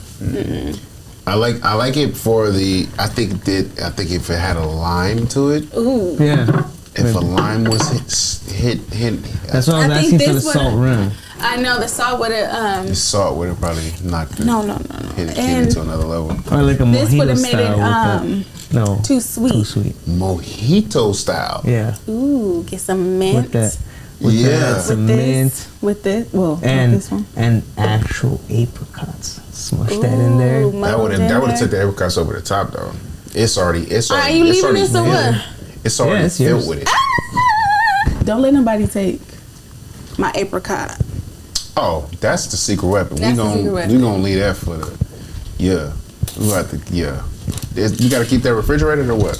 S5: I like it for the. I think if it had a lime to it,
S4: Ooh.
S6: Yeah.
S5: if a lime was hit,
S6: That's what I was
S4: I think
S6: asking for the
S4: this
S6: salt
S4: would've-
S6: rim.
S4: I know the salt would have.
S5: the salt would have probably knocked it.
S4: No.
S5: Hit it
S4: And
S5: to another level.
S6: Or like a
S4: this
S6: mojito
S4: would have made
S6: style
S4: it
S6: with that. No.
S4: too sweet.
S6: Too sweet.
S5: Mojito style.
S6: Yeah.
S4: Ooh, get some mint.
S6: With that. With
S5: Yeah.
S6: that, some
S4: With
S6: mint.
S4: this. With this. Well,
S6: And
S4: with this one.
S6: and actual apricots. Smush that in there.
S4: Ooh,
S5: That
S4: muddled
S5: would
S4: in
S5: have
S4: there.
S5: took the apricots over the top though. It's already.
S4: Are you leaving this or what?
S5: It's already
S6: Yeah, it's
S5: filled
S6: yours.
S5: with it.
S4: Don't let nobody take my apricot.
S5: Oh, that's the secret weapon.
S4: That's the secret weapon.
S5: We gonna leave that for the. Yeah, we got to. Yeah, you got to keep that refrigerated or what?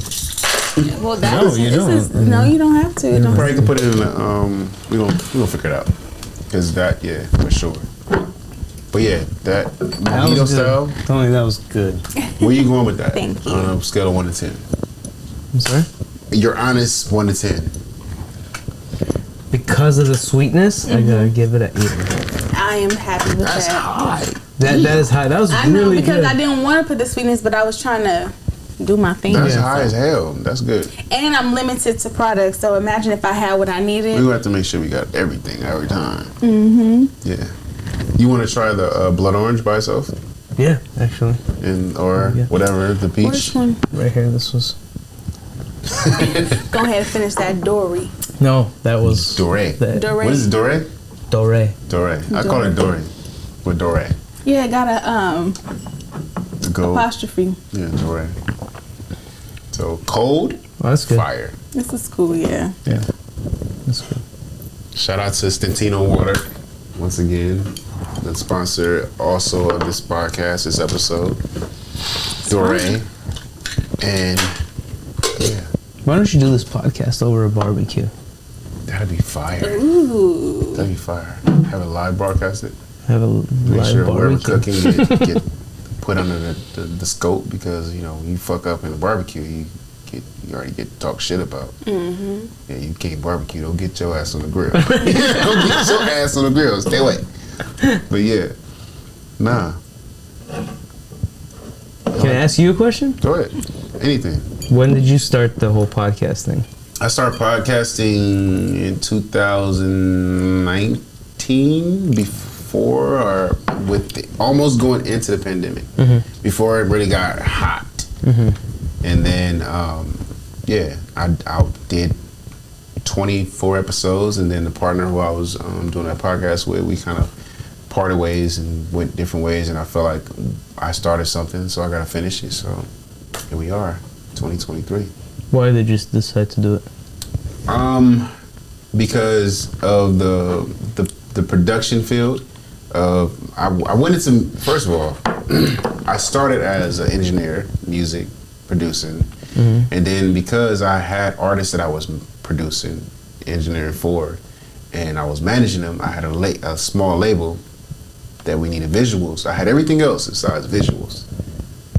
S4: Well, that
S6: No,
S4: was,
S6: you
S4: this
S6: don't.
S4: is- no, you don't have to. It don't-
S5: Probably can put it in the. We gonna figure it out. Cause that, yeah, for sure. But yeah, that
S6: That
S5: mojito
S6: was
S5: style.
S6: good. Tony, that was good.
S5: Where you going with that?
S4: Thank you.
S5: On a scale of 1 to 10.
S6: I'm sorry?
S5: You're honest 1 to 10.
S6: Because of the sweetness, I gotta give it an 8.
S4: I am happy with
S5: That's
S4: that.
S5: high.
S6: That is high. That was
S4: I know
S6: really
S4: because
S6: good.
S4: I didn't want to put the sweetness, but I was trying to do my thing.
S5: That's
S6: Yeah.
S5: high as hell. That's good.
S4: And I'm limited to products, so imagine if I had what I
S5: We
S4: needed.
S5: gonna have to make sure we got everything every time. Mm-hmm. Yeah. You want to try the blood orange by itself,
S6: Yeah, actually.
S5: or
S6: Yeah.
S5: whatever the peach?
S4: Which one?
S6: Right here, this was.
S4: Go ahead and finish that dory.
S6: No, that was.
S5: Doré.
S6: That,
S4: Doré.
S5: What is it, Doré?
S6: Doré.
S5: Doré. I call it Doré. With Doré.
S4: Yeah, it got a
S5: The gold.
S4: apostrophe.
S5: Yeah, Doré. So cold,
S6: Oh, that's good.
S5: fire.
S4: This is cool, yeah.
S6: Yeah. That's good.
S5: Shout out to Stantino Water once again, the sponsor also of this podcast, this episode. Doré. And yeah,
S6: Why don't you do this podcast over a barbecue?
S5: that'd be fire.
S4: Ooh.
S5: That'd be fire. Have a live broadcast it.
S6: Have a
S5: Make
S6: live
S5: sure whatever
S6: barbecue.
S5: cooking get put under the scope, because you know you fuck up in the barbecue, you already get talk shit about.
S4: Mm-hmm.
S5: Yeah, you can't barbecue. Don't get your ass on the grill. Don't get your ass on the grill. Stay away. But yeah, nah.
S6: Can I ask you a question?
S5: Go ahead. Anything.
S6: When did you start the whole podcast thing?
S5: I started podcasting in 2019, before or almost going into the pandemic, before it really got hot. And then, yeah, I did 24 episodes, and then the partner who I was doing that podcast with, we kind of parted ways and went different ways, and I felt like I started something, so I got to finish it. So here we are, 2023.
S6: Why did you decide to do it?
S5: Because of the production field. I went into, first of all, I started as an engineer, music producing, and then because I had artists that I was producing, engineering for, and I was managing them, I had a small label that we needed visuals. I had everything else besides visuals,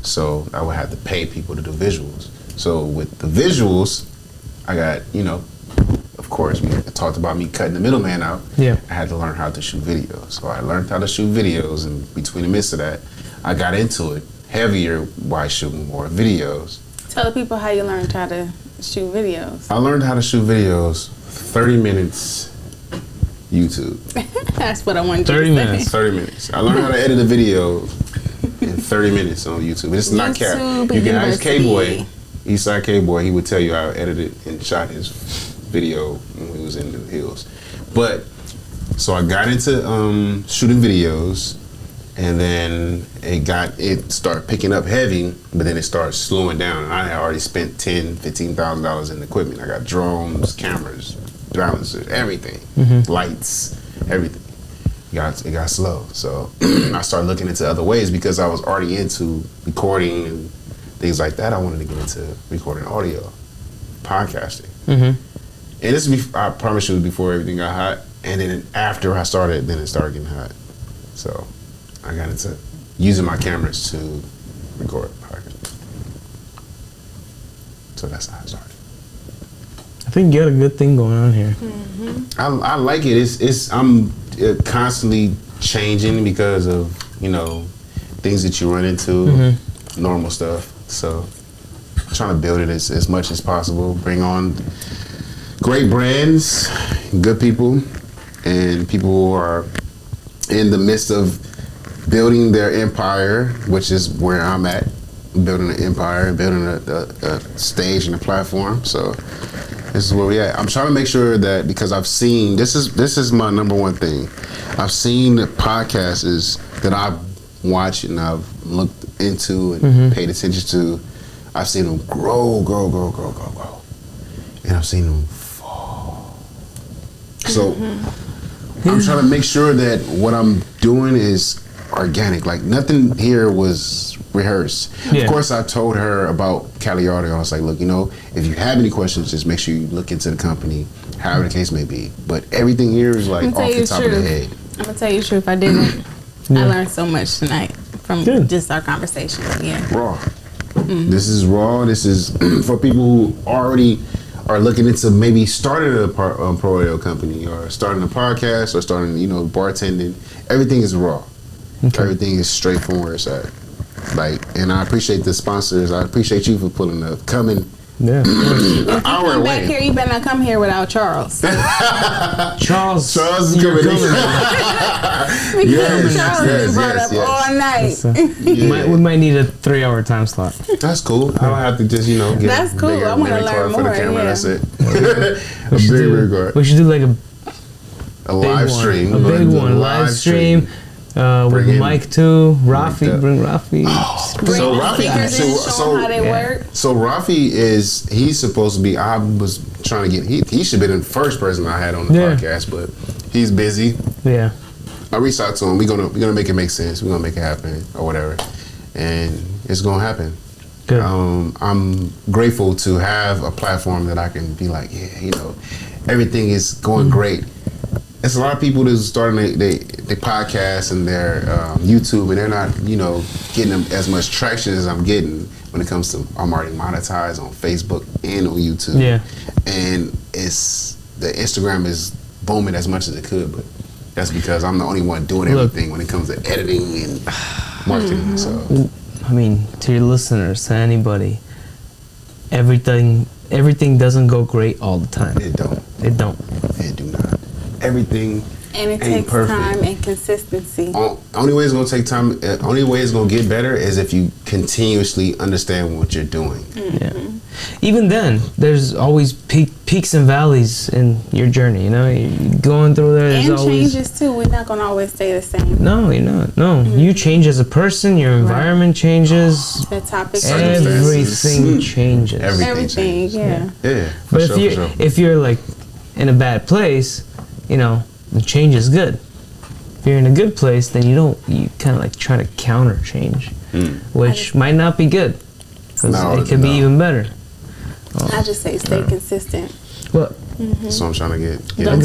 S5: so I would have to pay people to do visuals. So with the visuals, I got, of course, we talked about me cutting the middleman out.
S6: Yeah.
S5: I had to learn how to shoot videos. So I learned how to shoot videos, and between the midst of that, I got into it heavier by shooting more videos.
S4: Tell the people how you learned how to shoot videos.
S5: I learned how to shoot videos 30 minutes YouTube.
S4: That's what I wanted you
S6: 30
S4: to say.
S6: minutes.
S5: 30 minutes. I learned how to edit a video in 30 minutes on YouTube. It's not cap.
S4: YouTube
S5: You can ask K-Boy,
S4: University.
S5: Eastside K-Boy, he would tell you how I edited and shot his video when he was in the hills. But, so I got into shooting videos, and then it started picking up heavy, but then it started slowing down, and I had already spent $10,000-$15,000 in equipment. I got drones, cameras, balancers, everything, lights, everything. It got slow, so I started looking into other ways because I was already into recording and things like that. I wanted to get into recording audio, podcasting. And this is, I promise you, it was before everything got hot. And then after I started, then it started getting hot. So I got into using my cameras to record podcasts. So that's how I started.
S6: I think you got a good thing going on here.
S5: I like it. I'm constantly changing because of things that you run into. normal stuff. So trying to build it as much as possible, bring on great brands, good people, and people who are in the midst of building their empire, which is where I'm at, building an empire and building a stage and a platform. So this is where we at. I'm trying to make sure that, because I've seen, this is my number one thing. I've seen the podcasts that I've watched and I've looked into and paid attention to. I've seen them grow. And I've seen them fall. So I'm trying to make sure that what I'm doing is organic. Like nothing here was rehearsed.
S6: Yeah.
S5: Of course, I told her about Cali Audio. I was like, look, if you have any questions, just make sure you look into the company, however the case may be. But everything here is like off the top of the head.
S4: I'm gonna tell you the truth. I didn't.
S6: Yeah.
S4: I learned so much tonight from
S6: Good.
S4: just our conversation. Yeah.
S5: Raw. This is raw. This is for people who already are looking into maybe starting a pro audio company or starting a podcast or starting, bartending. Everything is raw.
S6: Okay.
S5: Everything is straight from where it's at. And I appreciate the sponsors. I appreciate you for pulling up, coming
S6: Yeah.
S5: an hour
S4: Come back
S5: away.
S4: here. You better not come here without Charles.
S6: Charles
S5: Charles is
S6: you're
S5: coming.
S4: Because
S5: Yes,
S4: Charles
S5: yes,
S4: been brought
S5: yes,
S4: up
S5: yes.
S4: all night.
S6: So, we might need a 3-hour time slot.
S5: That's cool. I don't have to just, get
S4: That's
S5: a
S4: cool.
S5: bigger
S4: I wanna
S5: memory
S4: learn
S5: card for
S4: more,
S5: the camera.
S4: yeah.
S5: That's it. A big card.
S6: We should do like a
S5: A
S6: big
S5: live
S6: one.
S5: stream.
S6: A
S5: We're gonna
S6: big
S5: do a
S6: one. Live stream. With
S5: Bring in-
S6: Mike too. Rafi,
S5: that.
S6: bring Rafi.
S4: Bring
S5: So
S4: the
S5: Rafi-
S4: speakers in, show
S5: so-
S4: them how they
S6: yeah.
S4: work.
S5: So Rafi he's supposed to be, I was trying to get, he should have been the first person I had on the
S6: Yeah.
S5: podcast, but he's busy.
S6: Yeah.
S5: I reached out to him. We're gonna make it make sense. We're gonna make it happen or whatever. And it's gonna happen.
S6: Good.
S5: I'm grateful to have a platform that I can be like, everything is going great. There's a lot of people that's starting they podcast and their YouTube, and they're not, getting them as much traction as I'm getting when it comes to, I'm already monetized on Facebook and on YouTube.
S6: Yeah.
S5: And the Instagram is booming as much as it could, but that's because I'm the only one doing
S6: Look.
S5: everything when it comes to editing and marketing. So
S6: I mean, to your listeners, to anybody, everything doesn't go great all the time.
S5: it don't.
S6: It don't.
S5: It do not. Everything
S4: And it
S5: ain't
S4: takes
S5: perfect.
S4: time and consistency.
S5: Only way it's gonna take time. Only way it's gonna get better is if you continuously understand what you're doing.
S6: Yeah. Even then, there's always peaks and valleys in your journey. You're going through there. There's
S4: And
S6: always
S4: changes too. We're not gonna always stay the same.
S6: no, you're not. No, you change as a person. Your environment changes.
S4: The topic
S5: Circumstances.
S6: Everything changes.
S5: Everything changes.
S4: yeah.
S5: Yeah,
S6: But
S5: for sure.
S6: if you're like in a bad place, the change is good. If you're in a good place, then you kind of like try to counter change, which might not be good, because
S5: No,
S6: it could be
S5: no.
S6: even better.
S4: I just say stay consistent.
S6: Well,
S5: That's what I'm trying to get.
S4: Don't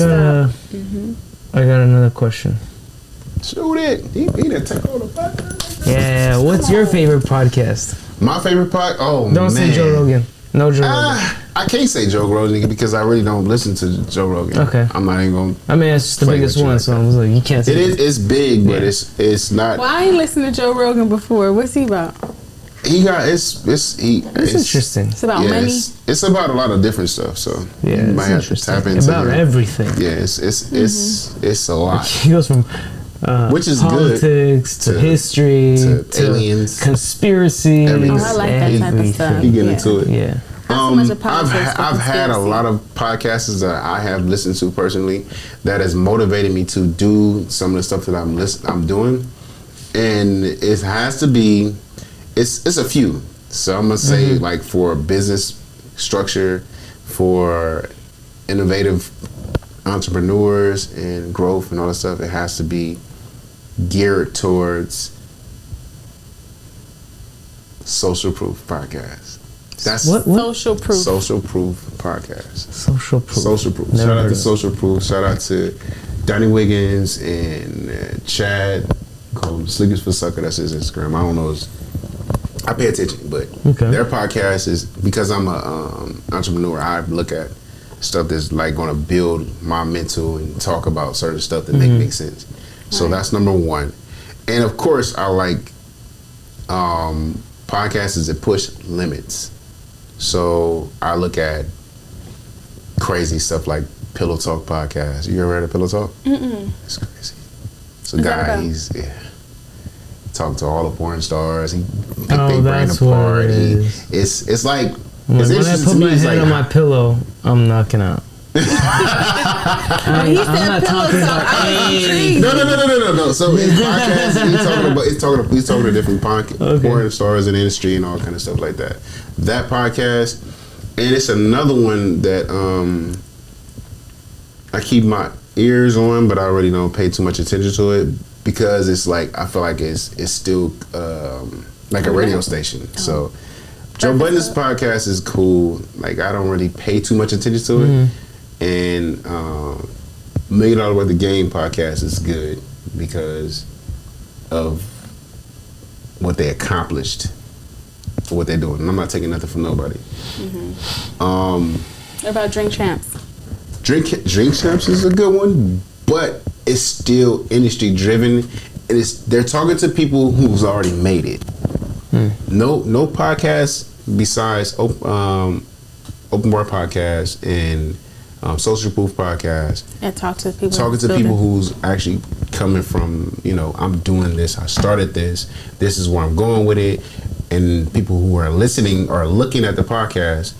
S6: I got another question.
S5: Shoot it. He done take all the podcast.
S6: Yeah, what's your favorite podcast?
S5: My favorite part. Oh man.
S6: Don't say Joe Rogan. No Joe Rogan.
S5: I can't say Joe Rogan because I really don't listen to Joe Rogan.
S6: Okay.
S5: I'm not even gonna.
S6: I mean, it's just the
S5: Play
S6: biggest
S5: with you
S6: one,
S5: like
S6: so
S5: that.
S6: I was like, you can't say
S5: It is. It's big, but
S6: Yeah.
S5: it's not.
S4: Well, I ain't listened to Joe Rogan before. What's he about?
S5: He got it's
S6: interesting.
S4: It's about
S5: Yeah,
S4: money.
S5: it's about a lot of different stuff. So
S6: Yeah,
S5: you
S6: it's
S5: might have to
S6: interesting.
S5: tap into
S6: About
S5: it.
S6: everything.
S5: Yeah, it's a lot.
S6: He goes from
S5: Which is good
S6: politics to
S5: to-
S6: history
S5: to aliens.
S6: conspiracy.
S5: Everything.
S4: Oh, I like that type of stuff.
S5: You get
S4: Yeah.
S5: into it.
S6: Yeah.
S4: Not so much of politics, but
S5: I've had a
S4: conspiracy.
S5: lot of podcasts that I have listened to personally that has motivated me to do some of the stuff that I'm doing, and it has to be it's a few. So I'm gonna say like for business structure, for innovative entrepreneurs and growth and all that stuff, it has to be geared towards social proof podcast. That's
S6: What?
S4: Social proof.
S5: Social Proof podcast.
S6: Social proof.
S5: Social Proof.
S6: Never
S5: Shout out
S6: heard
S5: to
S6: of it.
S5: Social Proof. Shout out to Donnie Wiggins and Chad. Call him Slickers for Sucker. That's his Instagram. I don't know. I pay attention, but
S6: Okay.
S5: their podcast is because I'm a entrepreneur. I look at stuff that's like going to build my mental and talk about certain stuff that make sense. So that's number one. And of course, I like podcasts is it push limits. So I look at crazy stuff like Pillow Talk podcast. You ever heard of Pillow Talk? It's crazy. It's a
S4: What's that
S5: guy.
S4: about?
S5: He's talk to all the porn stars. He pick
S6: Oh,
S5: their brain
S6: that's what
S5: apart.
S6: it is.
S5: It's like
S6: When
S5: it's
S6: I
S5: interesting
S6: put
S5: to me.
S6: my
S5: It's
S6: head
S5: like
S6: on my pillow, I'm knocking out.
S4: When he
S6: I'm
S4: said
S6: not
S4: pillow
S6: talking
S4: talk,
S6: about
S4: I was
S6: any-
S4: intrigued.
S5: No. So in podcasts, he's talking to different
S6: Okay.
S5: porn stars in the industry and all kind of stuff like that. That podcast, and it's another one that I keep my ears on, but I really don't pay too much attention to it because it's like I feel like it's still like a radio station. So Joe Budden's podcast is cool. Like I don't really pay too much attention to it, and Million Dollar Worth of Game podcast is good because of what they accomplished for what they're doing. And I'm not taking nothing from nobody.
S4: What about Drink Champs?
S5: Drink Champs is a good one, but it's still industry driven. And they're talking to people who's already made it. No podcast besides Open Bar Podcast and Social Proof Podcast.
S4: Yeah, talk to people.
S5: Talking to people who's actually coming from, I'm doing this, I started this is where I'm going with it. And people who are listening or looking at the podcast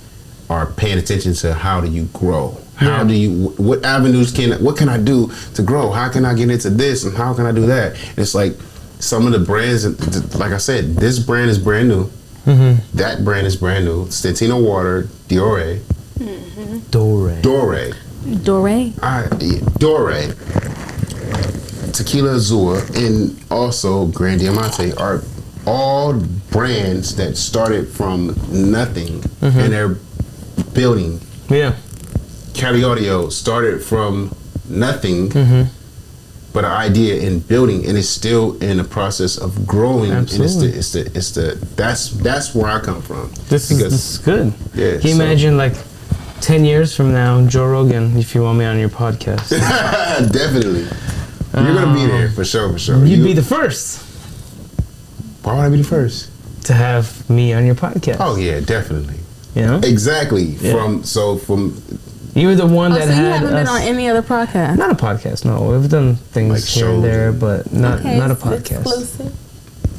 S5: are paying attention to how do you grow? How do you, what avenues what can I do to grow? How can I get into this and how can I do that? And it's like some of the brands, like I said, this brand is brand new. That brand is brand new. Stantino Water, Diore. Dore. Tequila Azul, and also Grand Diamante are all brands that started from nothing and they're building.
S6: Yeah.
S5: Cali Audio started from nothing but an idea in building, and it's still in the process of growing.
S6: Absolutely.
S5: And that's where I come from.
S6: This is good.
S5: Yeah,
S6: Can you
S5: so-
S6: imagine like 10 years from now, Joe Rogan, if you want me on your podcast?
S5: Definitely. You're gonna be there for sure.
S6: You'd be the first
S5: Why would I be the first?
S6: to have me on your podcast.
S5: Oh yeah, definitely.
S6: You know?
S5: Exactly.
S6: Yeah.
S5: From
S6: You were the one
S4: Oh,
S6: that
S4: so you
S6: had
S4: haven't been
S6: us.
S4: on any other podcast?
S6: Not a podcast, no. We've done things
S5: Like
S6: here and
S5: shows
S6: there,
S5: and-
S6: but not
S4: Okay,
S6: a
S4: it's
S6: podcast.
S4: Exclusive.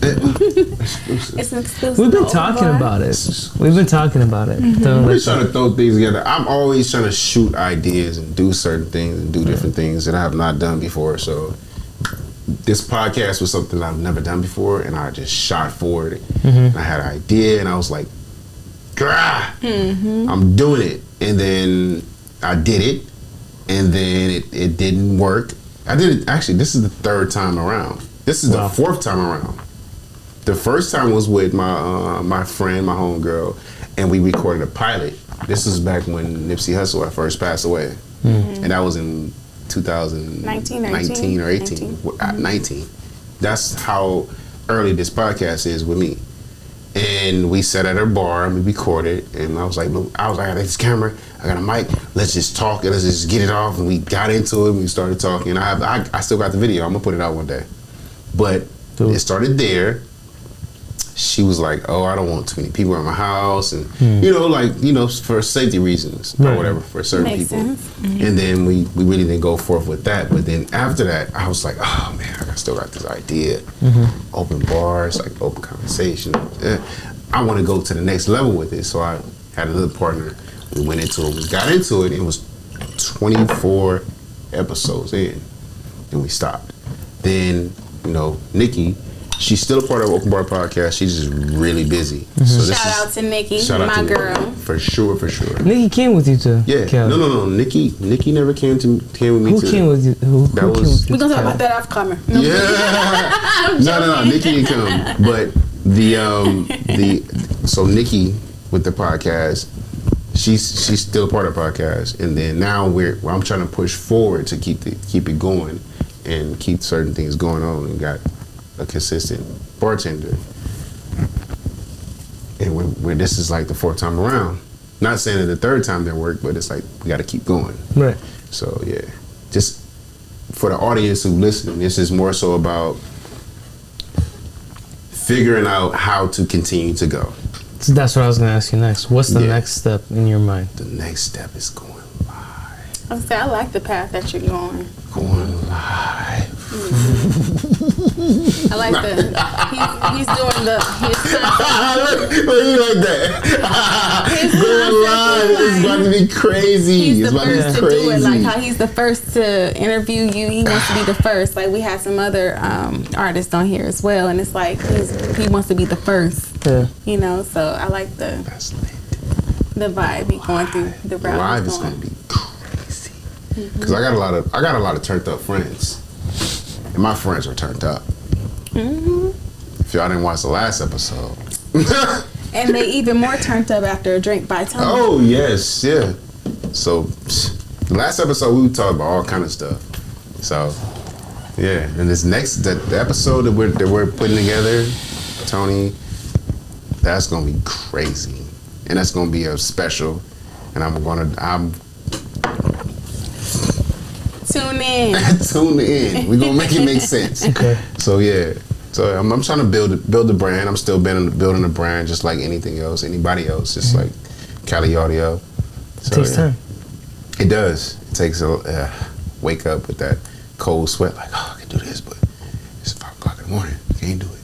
S5: exclusive.
S4: It's an exclusive.
S6: We've been
S4: to
S6: talking
S4: Open Bar.
S6: about it. We've been talking about it. Doing
S5: I'm
S6: like
S5: just trying to throw things together. I'm always trying to shoot ideas and do certain things and do different things that I have not done before. So this podcast was something I've never done before, and I just shot forward. And I had an idea, and I was like, "Grah, I'm doing it." And then I did it, and then it didn't work. I did it. Actually, this is the third time around. This is
S6: Wow.
S5: the fourth time around. The first time was with my friend, my homegirl, and we recorded a pilot. This was back when Nipsey Hussle had first passed away, and that was in 2019 or 18. 19. That's how early this podcast is with me. And we sat at her bar and we recorded, and I was like, I got this camera, I got a mic, let's just talk and let's just get it off. And we got into it, and we started talking. I still got the video. I'm gonna put it out one day. But it started there. She was like, "Oh, I don't want too many people in my house," and for safety reasons or
S6: Right.
S5: whatever for certain
S4: Makes
S5: people.
S4: sense.
S5: And then we really didn't go forth with that. But then after that, I was like, "Oh man, I still got this idea. Open bars, like open conversation. I want to go to the next level with it." So I had another partner. We went into it. We got into it. It was 24 episodes in, and we stopped. Then Nikki. She's still a part of Open Bar Podcast. She's just really busy. So this
S4: Shout
S5: is-
S4: out to Nikki,
S5: shout out
S4: my
S5: to Nikki.
S4: girl.
S5: For sure.
S6: Nikki came with you to
S5: Yeah.
S6: Cali.
S5: No. Nikki never came with me.
S6: Who came with you? Who
S5: That
S6: came
S5: was-
S6: with you
S4: We're gonna
S6: to
S4: talk about
S6: Cali?
S4: that off camera.
S5: Yeah. No. Nikki didn't come. But so Nikki with the podcast, she's still a part of the podcast. And then now I'm trying to push forward to keep it going and keep certain things going on, and got a consistent bartender. And when this is like the fourth time around. Not saying that the third time didn't work, but it's like we got to keep going.
S6: Right.
S5: So yeah, just for the audience who listening, this is more so about figuring out how to continue to go.
S6: So that's what I was gonna ask you next. What's the next step in your mind?
S5: The next step is going live.
S4: I like the path that you're going.
S5: Going live.
S4: I like he's doing his concept.
S5: Look, you like that? Going live is about to be crazy.
S4: He's
S5: It's
S4: the
S5: about to
S4: first
S5: be
S4: to do it, like
S5: crazy.
S4: how he's the first to interview you. He wants to be the first. Like we had some other artists on here as well, and it's like he wants to be the first.
S6: Yeah.
S4: You know, so I like the vibe he going through, the route
S5: Live
S4: he's
S5: is
S4: going.
S5: gonna be crazy. Cause I got a lot of turned up friends, and my friends are turned up. If y'all didn't watch the last episode.
S4: And they even more turned up after a drink by Tony.
S5: Oh yes, yeah. So the last episode we talked about all kind of stuff. So yeah, and this next the episode that we're putting together, Tony, that's gonna be crazy, and that's gonna be a special. And I'm
S4: Tune in.
S5: tune in. We're gonna make it make sense.
S6: Okay.
S5: So yeah. So I'm trying to build the brand. I'm still building the brand just like anything else, anybody else, just like Cali Audio. So,
S6: Takes time.
S5: It does. It takes a wake up with that cold sweat, like, oh, I can do this, but it's 5 o'clock in the morning. I can't do it.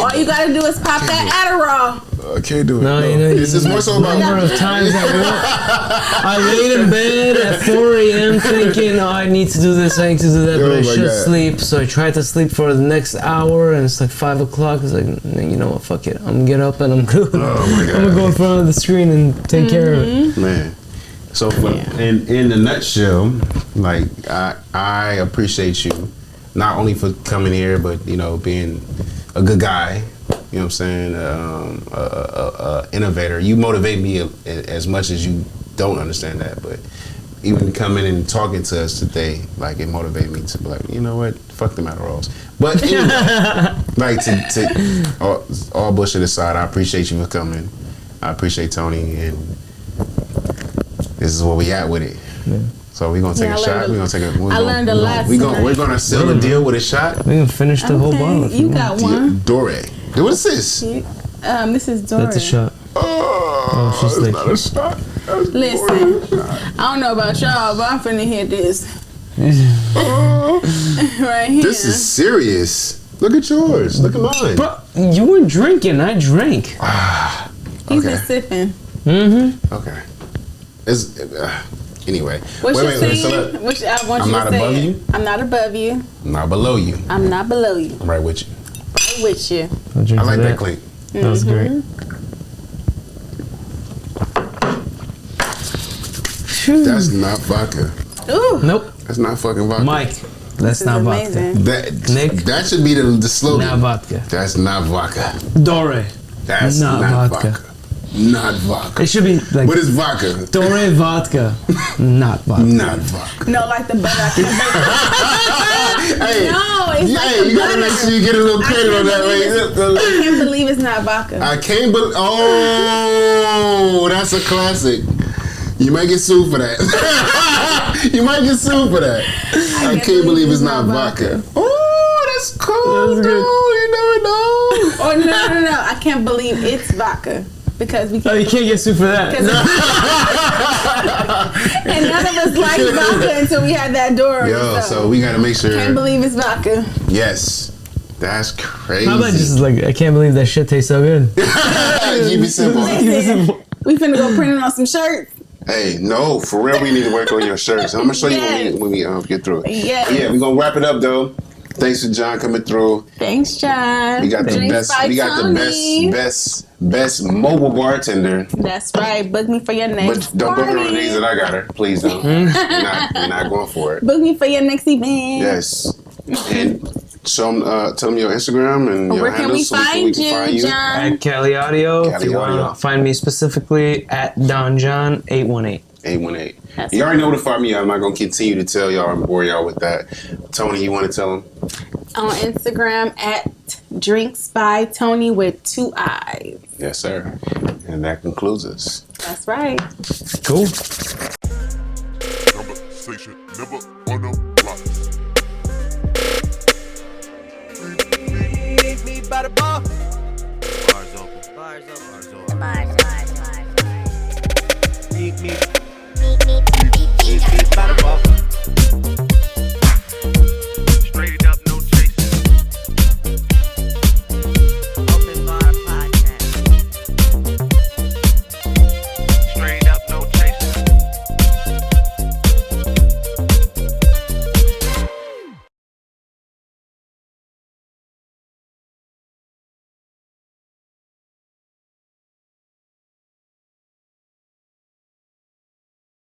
S4: All you gotta do is pop that Adderall.
S5: I can't do it.
S6: No, you know,
S5: It's more so about
S6: number of times I laid in bed at 4 a.m. thinking, oh, I need to do this, I need to do that, but
S5: Oh
S6: I
S5: my
S6: should
S5: God.
S6: sleep. So I tried to sleep for the next hour, and it's like 5 o'clock. It's like, you know what, fuck it. I'm gonna get up and I'm good.
S5: Oh my God.
S6: I'm gonna go in front of the screen and take care of it.
S5: Man. So in a nutshell, like I appreciate you, not only for coming here, but you know, being a good guy. You know what I'm saying? Innovator. You motivate me as much as you don't understand that, but even coming and talking to us today, like it motivated me to be like, you know what? Fuck the Adderalls. But anyway, like to all bullshit aside, I appreciate you for coming. I appreciate Tony, and this is where we at with it.
S6: Yeah.
S5: So we're gonna take a shot. We're gonna take a.
S4: I learned a lot
S5: We're
S4: tonight.
S5: gonna seal the deal with a shot.
S6: We can finish the whole bottle. if
S4: You
S6: want.
S4: got one.
S5: Dore. What is this?
S4: This is Dory.
S6: That's a shot.
S5: Oh,
S6: she's
S5: it's
S6: like-
S5: not a shot. That's
S4: Listen, I don't know about y'all, but I'm finna hit this right here.
S5: This is serious. Look at yours. Look at mine.
S6: Bro, you were drinking. I drank.
S4: He's
S5: okay.
S4: been sipping.
S6: Mm-hmm.
S5: Okay. It's anyway.
S4: What's your
S5: so
S4: saying? Which I want
S5: I'm
S4: you
S5: not
S4: to say
S5: above
S4: it.
S5: you?
S4: I'm not above you.
S5: I'm not below you.
S4: I'm not below you.
S5: I'm right with you.
S4: I'm with you.
S6: I'll drink
S5: I like
S6: to
S5: that clink.
S6: That was great.
S5: That's not vodka.
S4: Ooh.
S6: Nope.
S5: That's not fucking vodka.
S6: Mike, that's
S4: This
S6: not
S4: is
S6: vodka.
S4: amazing.
S5: That should be the slogan.
S6: Not vodka.
S5: That's not vodka.
S6: Dore.
S5: That's
S6: Not
S5: not,
S6: vodka.
S5: vodka. Not vodka.
S6: It should be like
S5: What is vodka?
S6: Dore vodka. Not vodka.
S5: Not vodka.
S4: No, like the butter. I can't
S5: Hey,
S4: No, it's like
S5: hey,
S4: the
S5: you gotta
S4: butter.
S5: make sure you get a little credit on that.
S4: I can't believe it's not vodka.
S5: I can't believe. Oh, that's a classic. You might get sued for that. You might get sued for that. I can't believe it's not vodka. Oh, that's cool,
S6: That's
S5: dude.
S6: good.
S5: You never know.
S4: Oh no! I can't believe it's vodka because we
S6: Oh,
S4: can't.
S6: you can't get sued for that.
S4: And none of us liked vodka until we had that door.
S5: Yo, so we gotta make sure.
S4: Can't believe it's vodka.
S5: Yes, that's crazy.
S6: How about just like, I can't believe that shit tastes so good.
S5: Keep it simple.
S4: Listen, we finna go print it on some shirts.
S5: Hey, no, for real, we need to work on your shirts. I'm gonna show you when we get through it.
S4: Yes.
S5: Yeah, we're gonna wrap it up though. Thanks for John coming through.
S4: Thanks, John.
S5: We got the
S4: Drinks by Tony.
S5: best mobile bartender.
S4: That's right. Book me for your next.
S5: But don't book her on the
S4: party.
S5: days that I got her. Please don't. You're not going for it.
S4: Book me for your next event.
S5: Yes. And show them, tell them your Instagram and your
S4: Where can we
S5: handles so
S4: find
S5: we can
S4: you,
S5: find you.
S4: John?
S6: At Cali Audio.
S5: Cali
S6: if you
S5: Audio.
S6: want to find me specifically at DonJohn818.
S5: 818.
S4: That's
S5: You already know where to find me. I'm not gonna continue to tell y'all and bore y'all with that. Tony, you want to tell them?
S4: On Instagram at Drinks by Tony with 2 eyes.
S5: Yes, sir. And that concludes us.
S4: That's right.
S6: Cool.
S1: Conversation never on the blocks.
S2: by the bar.
S3: Bars open.
S2: Bars open.
S3: Bars open.
S2: Meet me by the bar.